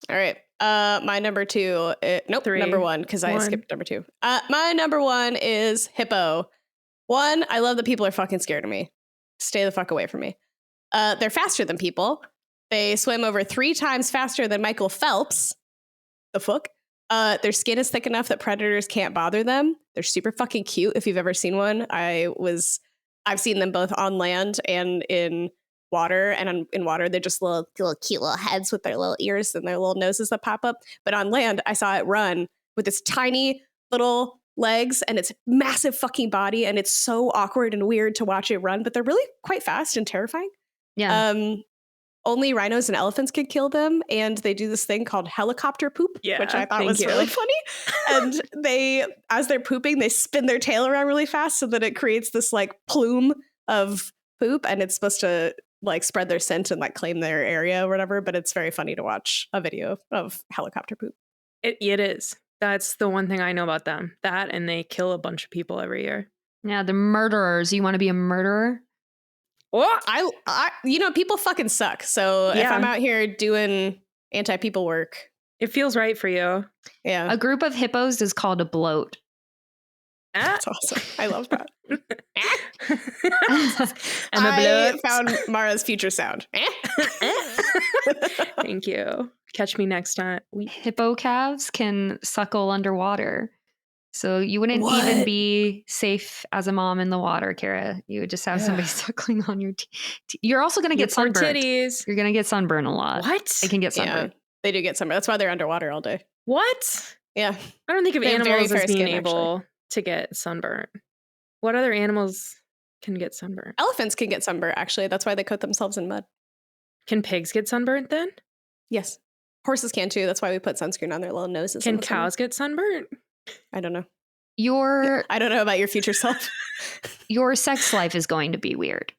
All right. My number two, number one, because I skipped number two. My number one is hippo. One, I love that people are fucking scared of me. Stay the fuck away from me. They're faster than people. They swim over 3 times faster than Michael Phelps. The fuck? Their skin is thick enough that predators can't bother them. They're super fucking cute. If you've ever seen one, I've seen them both on land and in water. And in water, they're just little cute little heads with their little ears and their little noses that pop up. But on land, I saw it run with this tiny little legs and its massive fucking body, and it's so awkward and weird to watch it run. But they're really quite fast and terrifying. Yeah. Only rhinos and elephants could kill them, and they do this thing called helicopter poop, which I thought was really funny. And as they're pooping, they spin their tail around really fast so that it creates this like plume of poop, and it's supposed to like spread their scent and like claim their area or whatever. But it's very funny to watch a video of helicopter poop. It is. That's the one thing I know about them. That and they kill a bunch of people every year. Yeah, the murderers. You want to be a murderer? Oh, I people fucking suck. So if Yeah. I'm out here doing anti-people work, it feels right for you. yeah, A group of hippos is called a bloat. Ah. that's awesome. I love that. I'm a I bloat. found Mara's future sound. Thank you. Catch me next time. Hippo calves can suckle underwater. So you wouldn't even What? be safe as a mom in the water, Cara. You would just have somebody Ugh. suckling on your You're also going to get Your poor sunburned. titties. You're going to get sunburned a lot. What? They can get Yeah, sunburned. they do get sunburned. That's why they're underwater all day. What? Yeah. I don't think of They have very animals as fair being skin, able to get sunburnt. What other animals can get sunburnt? Elephants can get sunburnt, actually. That's why they coat themselves in mud. Can pigs get sunburnt then? Yes. Horses can too. That's why we put sunscreen on their little noses. in Can the summer. cows get sunburnt? I don't know. Your I don't know about your future self. your sex life is going to be weird.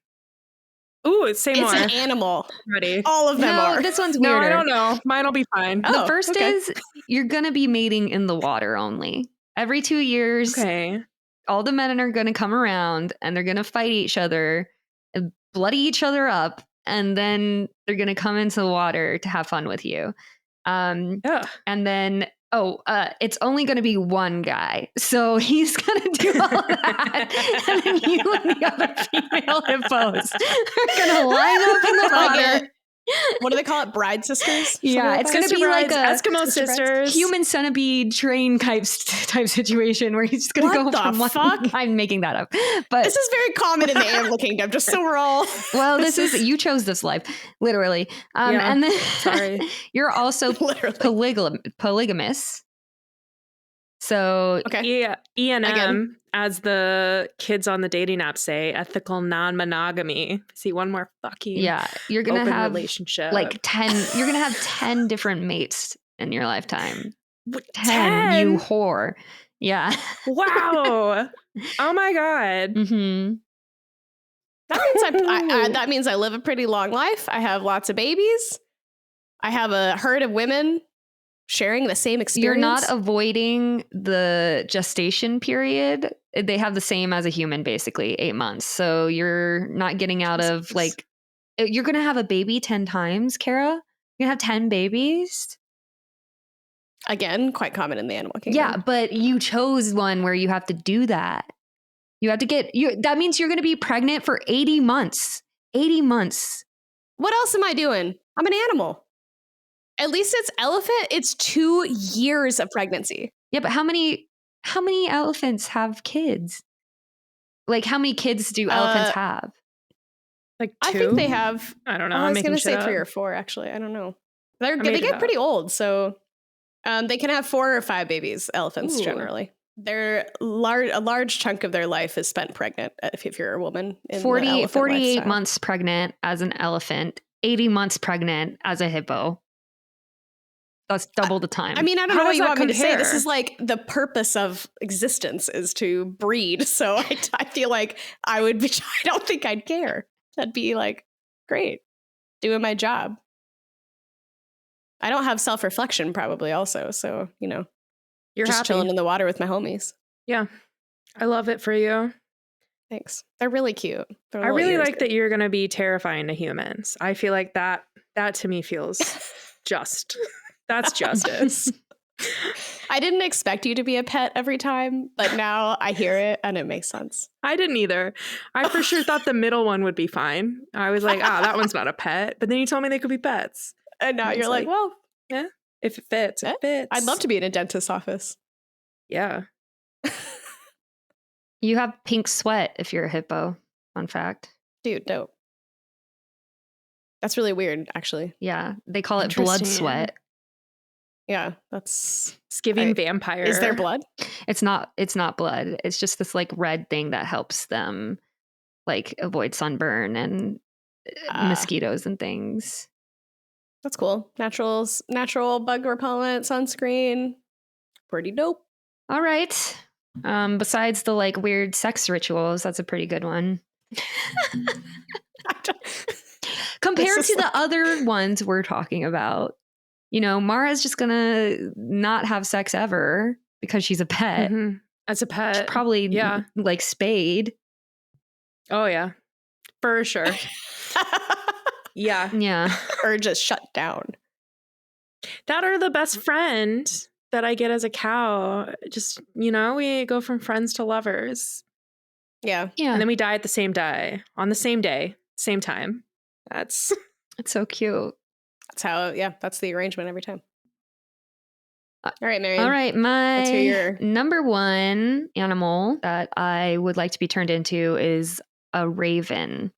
Ooh, say It's more. an animal. Ready? All of them No, are. this one's No, weirder. I don't know. Mine'll be fine. Oh, The first okay. is you're going to be mating in the water only. Every 2 years, Okay. all the men are going to come around and they're going to fight each other and bloody each other up. And then they're going to come into the water to have fun with you. Yeah. And then, it's only going to be one guy. So he's going to do all that. And then you and the other female hippos are going to line up in the water. What do they call it? Bride sisters? Yeah, Something it's like gonna that? be like a Eskimo Sister brides. sisters. human centipede train type situation where he's just going to What go the from one. fuck? I'm making that up. But This is very common in the animal kingdom, just so we're all. well, this is you chose this life, literally. Yeah, And then sorry. you're also Literally. polygamous. So Okay. Yeah, E&M, Again. as the kids on the dating app say, ethical non-monogamy. See, one more fucking yeah, you're gonna open have relationship. like 10. You're gonna have 10 different mates in your lifetime. 10, 10? you whore. Yeah. Wow. Oh my God. Mm-hmm. That means I live a pretty long life. I have lots of babies. I have a herd of women sharing the same experience. You're not avoiding the gestation period. They have the same as a human, basically 8 months. So you're not getting out of Jesus. like, you're going to have a baby 10 times, Cara. You're going to have 10 babies. Again, quite common in the animal kingdom. Yeah, but you chose one where you have to do that. You have to that means you're going to be pregnant for 80 months. 80 months. What else am I doing? I'm an animal. At least it's elephant. It's 2 years of pregnancy. Yeah, but how many elephants have kids? Like, how many kids do elephants have? Like 2? I think they have. I don't know. I I'm was making going to say shit 3 up. or 4, actually. I don't know. They made it get up. pretty old, so they can have 4 or 5 babies. Elephants Ooh. generally. A large chunk of their life is spent pregnant. If you're a woman, in 48 lifestyle. months pregnant as an elephant, 80 months pregnant as a hippo. That's double the time. I mean, I don't How know what does you that want me to say. This compare? is like the purpose of existence is to breed. So I feel like I would be. I don't think I'd care. That'd be like great, doing my job. I don't have self-reflection probably also. So, You're just happy. chilling in the water with my homies. Yeah. I love it for you. Thanks. They're really cute. Their I little really ears like are- that you're going to be terrifying to humans. I feel like that to me feels just. That's justice. I didn't expect you to be a pet every time, but now I hear it and it makes sense. I didn't either. I for sure thought the middle one would be fine. I was like, that one's not a pet. But then you told me they could be pets. And now It's you're like, well, If it fits, it fits. I'd love to be in a dentist's office. Yeah. you have pink sweat if you're a hippo. Fun fact. Dude, dope. That's really weird, actually. Yeah, they call it blood Interesting. sweat. Yeah, that's. It's giving I- vampire. Is there blood? It's not blood. It's just this like red thing that helps them like avoid sunburn and mosquitoes and things. That's cool. Natural bug repellent, sunscreen. Pretty dope. All right. Besides the like weird sex rituals, that's a pretty good one. compared to the other ones we're talking about, you know, Mara's just gonna not have sex ever because she's a pet. As a pet. She's probably like spayed. Oh yeah, for sure. Yeah. Or just shut down. That or the best friend that I get as a cow. Just, you know, we go from friends to lovers. Yeah. And then we die at the same day, on the same day, same time. It's so cute. That's how, that's the arrangement every time. All right, Marian. All right, my number one animal that I would like to be turned into is a raven,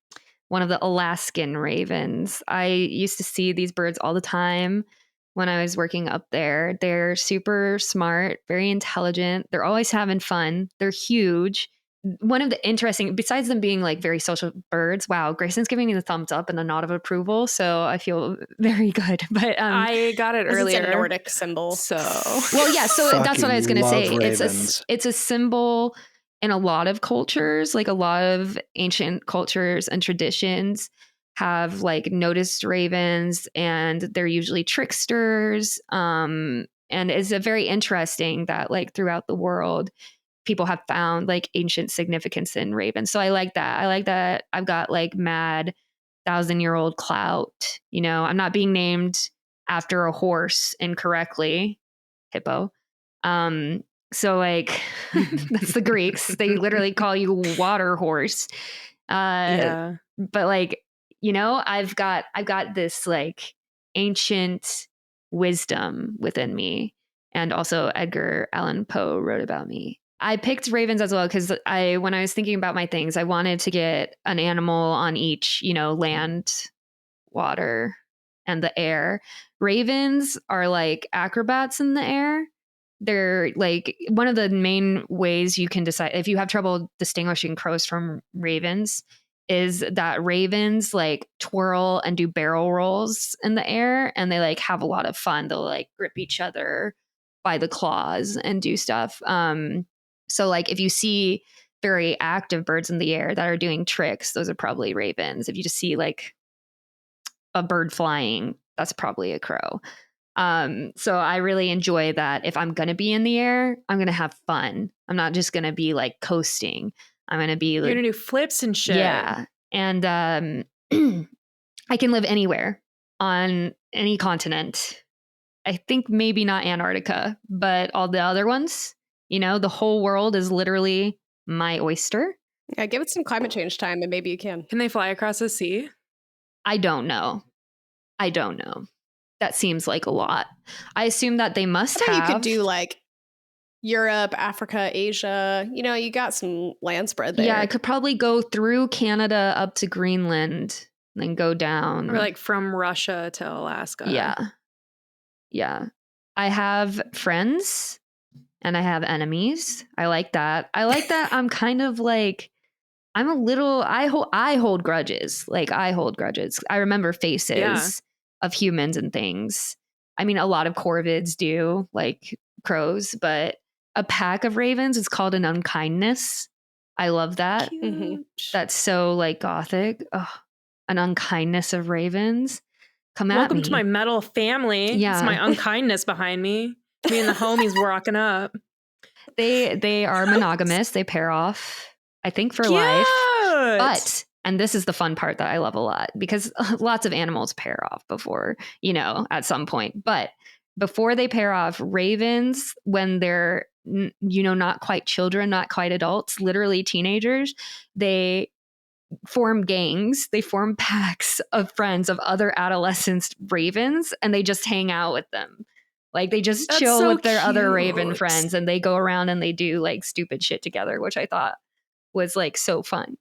one of the Alaskan ravens. I used to see these birds all the time when I was working up there. They're super smart, very intelligent. They're always having fun. They're huge. One of the interesting, besides them being like very social birds, wow, Grayson's giving me the thumbs up and a nod of approval, so I feel very good. But I got it earlier. It's a Nordic symbol, so well, yeah. So that's what I was going to say. Ravens. It's a symbol in a lot of cultures, like a lot of ancient cultures and traditions have like noticed ravens, and they're usually tricksters. And it's a very interesting that like throughout the world, people have found like ancient significance in ravens. So I like that. I like that I've got like mad 1,000-year-old clout. You know, I'm not being named after a horse incorrectly, hippo. So like that's the Greeks. They literally call you water horse. But like, you know, I've got this like ancient wisdom within me. And also Edgar Allan Poe wrote about me. I picked ravens as well because when I was thinking about my things, I wanted to get an animal on each, you know, land, water, and the air. Ravens are like acrobats in the air. They're like one of the main ways you can decide if you have trouble distinguishing crows from ravens is that ravens like twirl and do barrel rolls in the air, and they like have a lot of fun. They'll like grip each other by the claws and do stuff. So like if you see very active birds in the air that are doing tricks, those are probably ravens. If you just see like a bird flying, that's probably a crow. So I really enjoy that. If I'm going to be in the air, I'm going to have fun. I'm not just going to be like coasting. I'm going to be you're going to do flips and shit. Yeah. And I can live anywhere on any continent. I think maybe not Antarctica, but all the other ones, you know, the whole world is literally my oyster. Yeah, give it some climate change time and maybe you can. Can they fly across the sea? I don't know. That seems like a lot. I assume that they must have. You could do like Europe, Africa, Asia. You know, you got some land spread there. Yeah, I could probably go through Canada up to Greenland, then go down. Or like from Russia to Alaska. Yeah. I have friends and I have enemies. I like that. I'm kind of like, I hold grudges. Like I hold grudges. I remember faces of humans and things. I mean, a lot of corvids do, like crows, but a pack of ravens is called an unkindness. I love that. Mm-hmm. That's so like gothic. Oh, an unkindness of ravens. Come at me. Welcome to my metal family. Yeah. It's my unkindness behind me. Me and the homies rocking up. They are monogamous. They pair off, I think, for life. But, and this is the fun part that I love a lot, because lots of animals pair off before, you know, at some point. But before they pair off, ravens, when they're, you know, not quite children, not quite adults, literally teenagers, they form gangs. They form packs of friends of other adolescent ravens, and they just hang out with them. Like they just chill with their other raven friends, and they go around and they do like stupid shit together, which I thought was like so fun.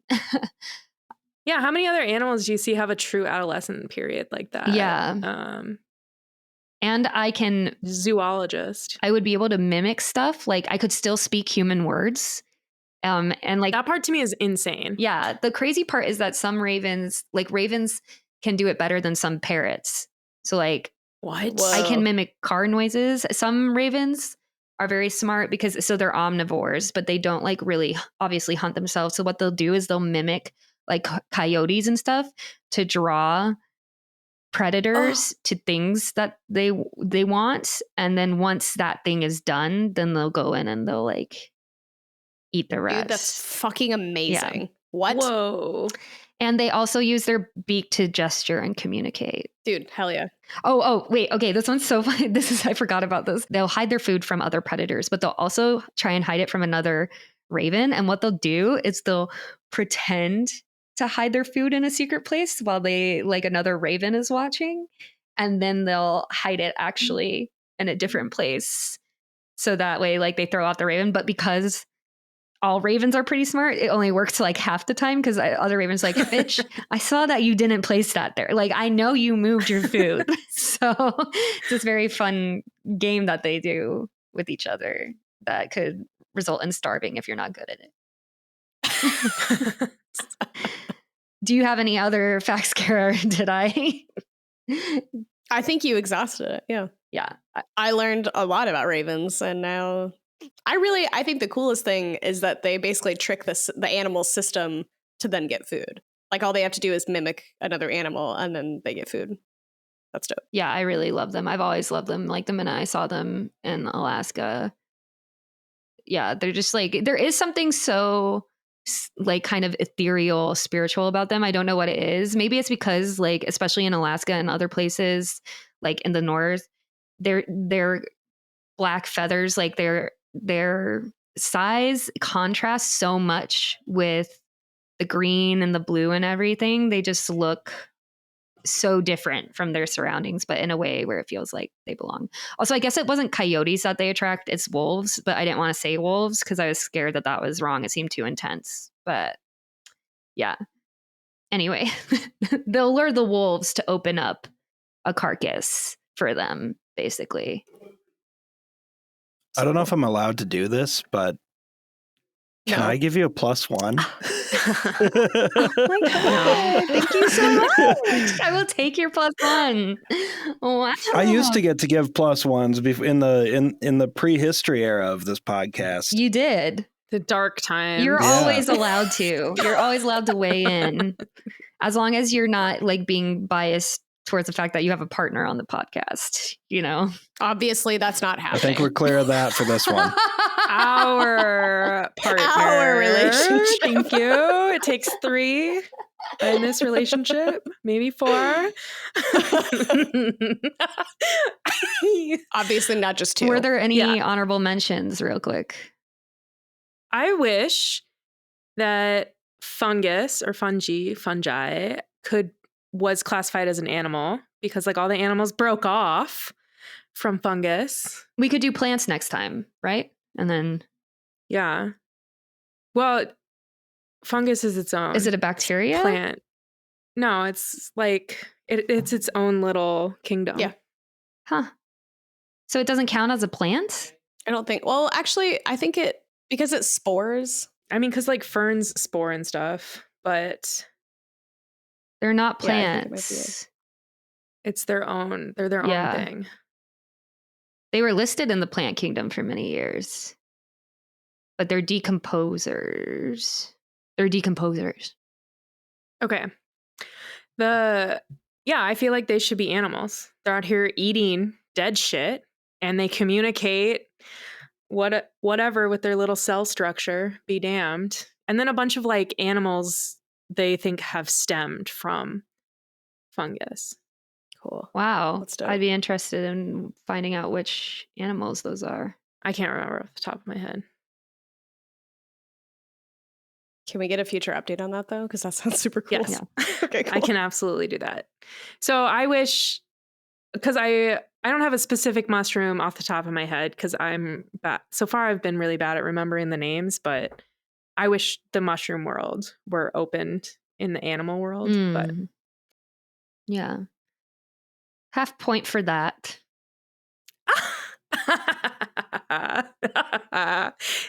Yeah, how many other animals do you see have a true adolescent period like that? Yeah. And I can zoologist. I would be able to mimic stuff. Like I could still speak human words. And like that part to me is insane. Yeah. The crazy part is that some ravens can do it better than some parrots. So like what? I can mimic car noises. Some ravens are very smart because they're omnivores, but they don't like really obviously hunt themselves. So what they'll do is they'll mimic like coyotes and stuff to draw predators to things that they want, and then once that thing is done, then they'll go in and they'll like eat the rest. Dude, that's fucking amazing. Yeah. What? Whoa. And they also use their beak to gesture and communicate. Dude, hell yeah. Oh, wait. Okay, this one's so funny. I forgot about this. They'll hide their food from other predators, but they'll also try and hide it from another raven. And what they'll do is they'll pretend to hide their food in a secret place while another raven is watching. And then they'll hide it actually in a different place. So that way, like, they throw out the raven. But because all ravens are pretty smart, it only works like half the time, because other ravens like, bitch, I saw that you didn't place that there. Like, I know you moved your food. So it's this very fun game that they do with each other that could result in starving if you're not good at it. Do you have any other facts, Cara? Did I? I think you exhausted it. Yeah. Yeah. I learned a lot about ravens, and now I think the coolest thing is that they basically trick the animal system to then get food. Like, all they have to do is mimic another animal and then they get food. That's dope. Yeah, I really love them. I've always loved them. Like, the minute I saw them in Alaska. Yeah, they're just like, there is something so like kind of ethereal, spiritual about them. I don't know what it is. Maybe it's because, like, especially in Alaska and other places, like in the north, their black feathers, like their size contrasts so much with the green and the blue and everything. They just look so different from their surroundings, but in a way where it feels like they belong. Also, I guess it wasn't coyotes that they attract, it's wolves, but I didn't want to say wolves because I was scared that was wrong. It seemed too intense, but yeah. Anyway, they'll lure the wolves to open up a carcass for them, basically. I don't know if I'm allowed to do this, but can I give you a +1? Oh my God. Thank you so much. I will take your +1. Wow. I used to get to give +1s in the prehistory era of this podcast. You did. The dark times. You're always allowed to. You're always allowed to weigh in. As long as you're not like being biased towards the fact that you have a partner on the podcast, you know? Obviously, that's not happening. I think we're clear of that for this one. Our partner. Our relationship. Thank you. It takes 3 in this relationship, maybe 4. Obviously, not just 2. Were there any honorable mentions, real quick? I wish that fungi was classified as an animal, because like all the animals broke off from fungus. We could do plants next time, right? And then well, fungus is its own. Is it a bacteria? Plant. No, it's like it's its own little kingdom. Yeah. Huh. So it doesn't count as a plant? I don't think. Well, actually, I think because it spores. I mean, because like ferns spore and stuff, but they're not plants. It's their own. They're their own thing. They were listed in the plant kingdom for many years, but they're decomposers. Okay. I feel like they should be animals. They're out here eating dead shit, and they communicate whatever with their little cell structure, be damned. And then a bunch of like animals they think have stemmed from fungus. Cool. Wow. I'd be interested in finding out which animals those are. I can't remember off the top of my head. Can we get a future update on that though? Because that sounds super cool. Yes. Yeah. Okay, cool. I can absolutely do that. So I wish, because I don't have a specific mushroom off the top of my head, because I'm bad. So far I've been really bad at remembering the names, but I wish the mushroom world were opened in the animal world. But yeah. Half point for that.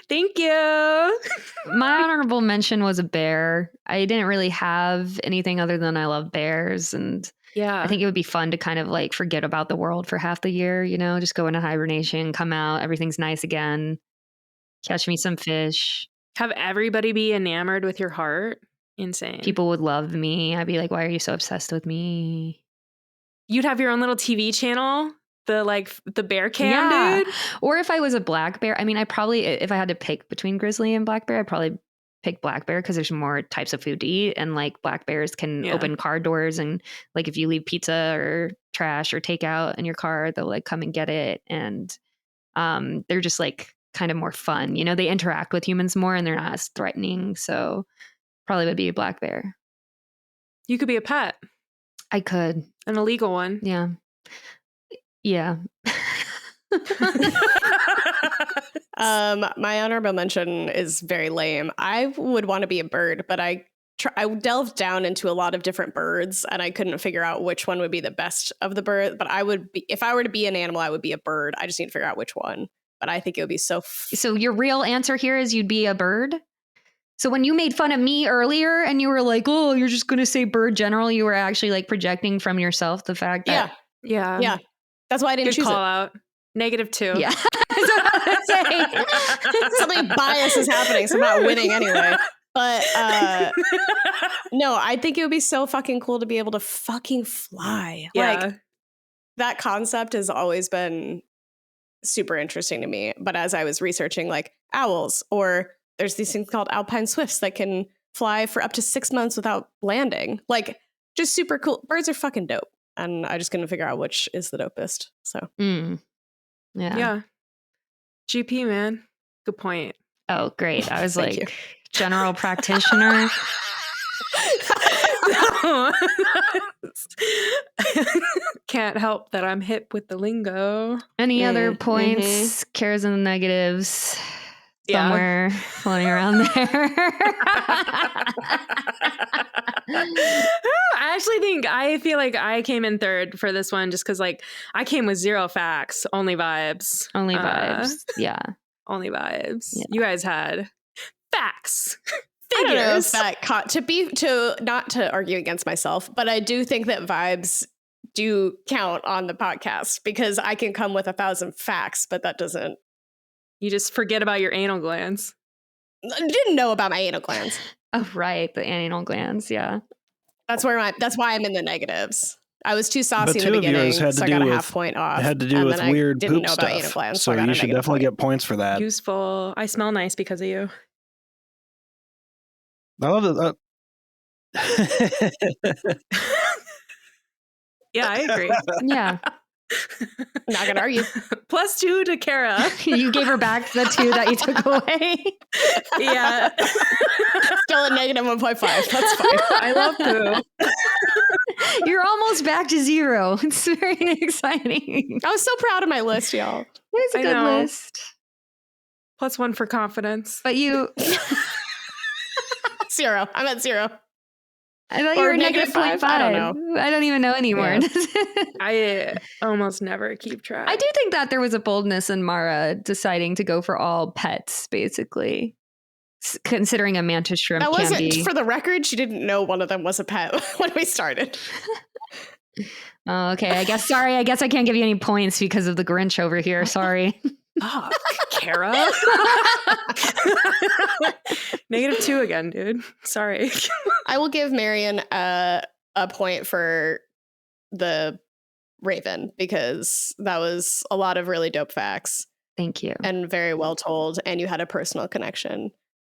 Thank you. My honorable mention was a bear. I didn't really have anything other than I love bears, and I think it would be fun to kind of like forget about the world for half the year, you know, just go into hibernation, come out, everything's nice again, catch me some fish. Have everybody be enamored with your heart. Insane. People would love me. I'd be like, why are you so obsessed with me? You'd have your own little TV channel, the bear cam, dude. Or if I was a black bear, I mean, I probably, if I had to pick between grizzly and black bear, I'd probably pick black bear because there's more types of food to eat. And like black bears can open car doors. And like if you leave pizza or trash or takeout in your car, they'll like come and get it. And they're just like kind of more fun. You know, they interact with humans more and they're not as threatening. So probably would be a black bear. You could be a pet. I could. An illegal one. Yeah. Yeah. My honorable mention is very lame. I would want to be a bird, but I delved down into a lot of different birds and I couldn't figure out which one would be the best of the bird. But I would be, if I were to be an animal, I would be a bird. I just need to figure out which one. But I think it would be so. So your real answer here is you'd be a bird? So when you made fun of me earlier and you were like, oh, you're just going to say bird general, you were actually like projecting from yourself the fact that. Yeah. That's why I didn't choose call it. out. -2. Yeah. That's what I was saying. Something bias is happening, so I'm not winning anyway. But no, I think it would be so fucking cool to be able to fucking fly. Yeah. Like that concept has always been super interesting to me. But as I was researching like owls, or there's these things called alpine swifts that can fly for up to 6 months without landing. Like just super cool. Birds are fucking dope. And I just couldn't figure out which is the dopest. So Yeah. GP, man. Good point. Oh, great. I was Thank like, you. general practitioner. Can't help that I'm hip with the lingo. Any other points? Cares and negatives somewhere floating around there. I feel like I came in third for this one just because like I came with 0 facts, only vibes. Only vibes. Yeah. Only vibes. Yeah. You guys had facts. I don't know if Figures. that not to argue against myself, but I do think that vibes do count on the podcast because I can come with 1,000 facts, but that doesn't. You just forget about your anal glands. I didn't know about my anal glands. Oh, right. The anal glands. Yeah. That's why I'm in the negatives. I was too saucy But in the two of beginning, yours had so to I got do a with- half point off. It had to do and with then I weird didn't poop know about anal stuff. glands, So I got you a should negative definitely point. get points for that. Useful. I smell nice because of you. I love that. Yeah, I agree. Yeah. Not gonna argue. +2 to Cara. You gave her back the 2 that you took away. Yeah. Still a negative 1.5. That's fine. I love poo. You're almost back to 0. It's very exciting. I was so proud of my list, y'all. It was a I good know. list. +1 for confidence. But you, 0. I'm at 0. I thought you Or were negative -0.5. 5? I don't I don't even know anymore. Yeah. I almost never keep track. I do think that there was a boldness in Mara deciding to go for all pets, basically. Considering a mantis shrimp That can wasn't, be. for the record, she didn't know one of them was a pet when we started. Oh, okay. I guess I can't give you any points because of the Grinch over here. Sorry. Fuck, Cara. -2 again, dude. Sorry. I will give Marian a point for the Raven because that was a lot of really dope facts Thank you. and very well told, and you had a personal connection,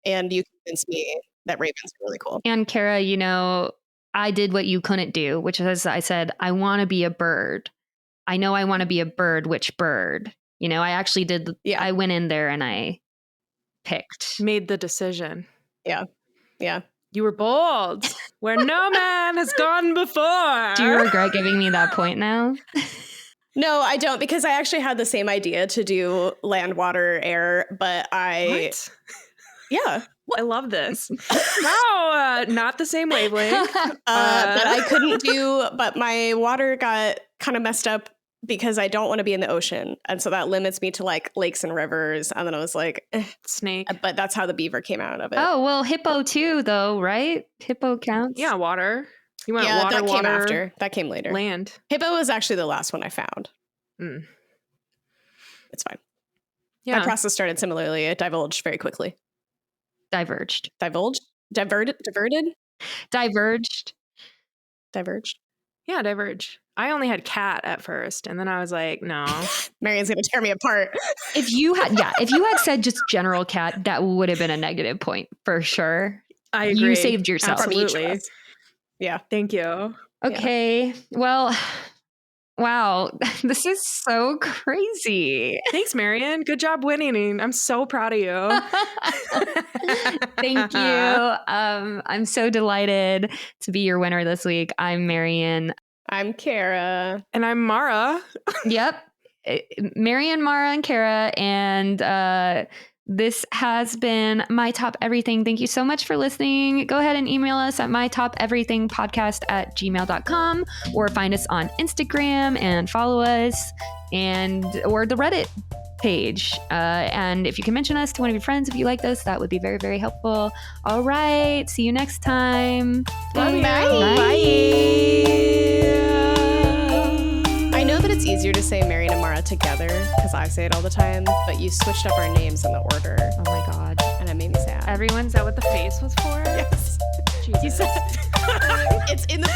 and you convinced me that Ravens are really cool. And Cara, you know, I did what you couldn't do, which is I said, I want to be a bird. I know I want to be a bird. Which bird? You know, I actually did. Yeah. I went in there and I picked. Made the decision. Yeah. You were bold, where no man has gone before. Do you regret giving me that point now? No, I don't, because I actually had the same idea to do land, water, air, but What? yeah. I love this. Wow, not the same wavelength. But I couldn't do, but my water got kind of messed up because I don't want to be in the ocean. And so that limits me to like lakes and rivers. And then I was like, Snake. but that's how the beaver came out of it. Oh, well, hippo too, though, right? Hippo counts. Yeah, water. You went yeah, water, that came water, after. That came later. land. Hippo was actually the last one I found. Mm. It's fine. Yeah. My process started similarly. It divulged very quickly. Diverged. Diverged? Diverted? Diverted? Diverged. Diverged? Yeah, diverge. I only had cat at first, and then I was like, no. Marian's gonna tear me apart. If you had said just general cat, that would have been a negative point for sure. I agree. You saved yourself. From each of Absolutely. us. Yeah. Thank you. Okay. Well, wow. This is so crazy. Thanks, Marian. Good job winning. I'm so proud of you. Thank you. I'm so delighted to be your winner this week. I'm Marian. I'm Cara. And I'm Mara. Yep. Marian, Mara, and Cara. And this has been My Top Everything. Thank you so much for listening. Go ahead and email us at mytopeverythingpodcast@gmail.com or find us on Instagram and follow us or the Reddit page. And if you can mention us to one of your friends if you like this, that would be very, very helpful. All right. See you next time. Love you. Bye. I know that it's easier to say Marian and Mara together because I say it all the time, but you switched up our names in the order. Oh my God. And it made me sad. Everyone's that what the face was for? Yes. Jesus. You said it's in the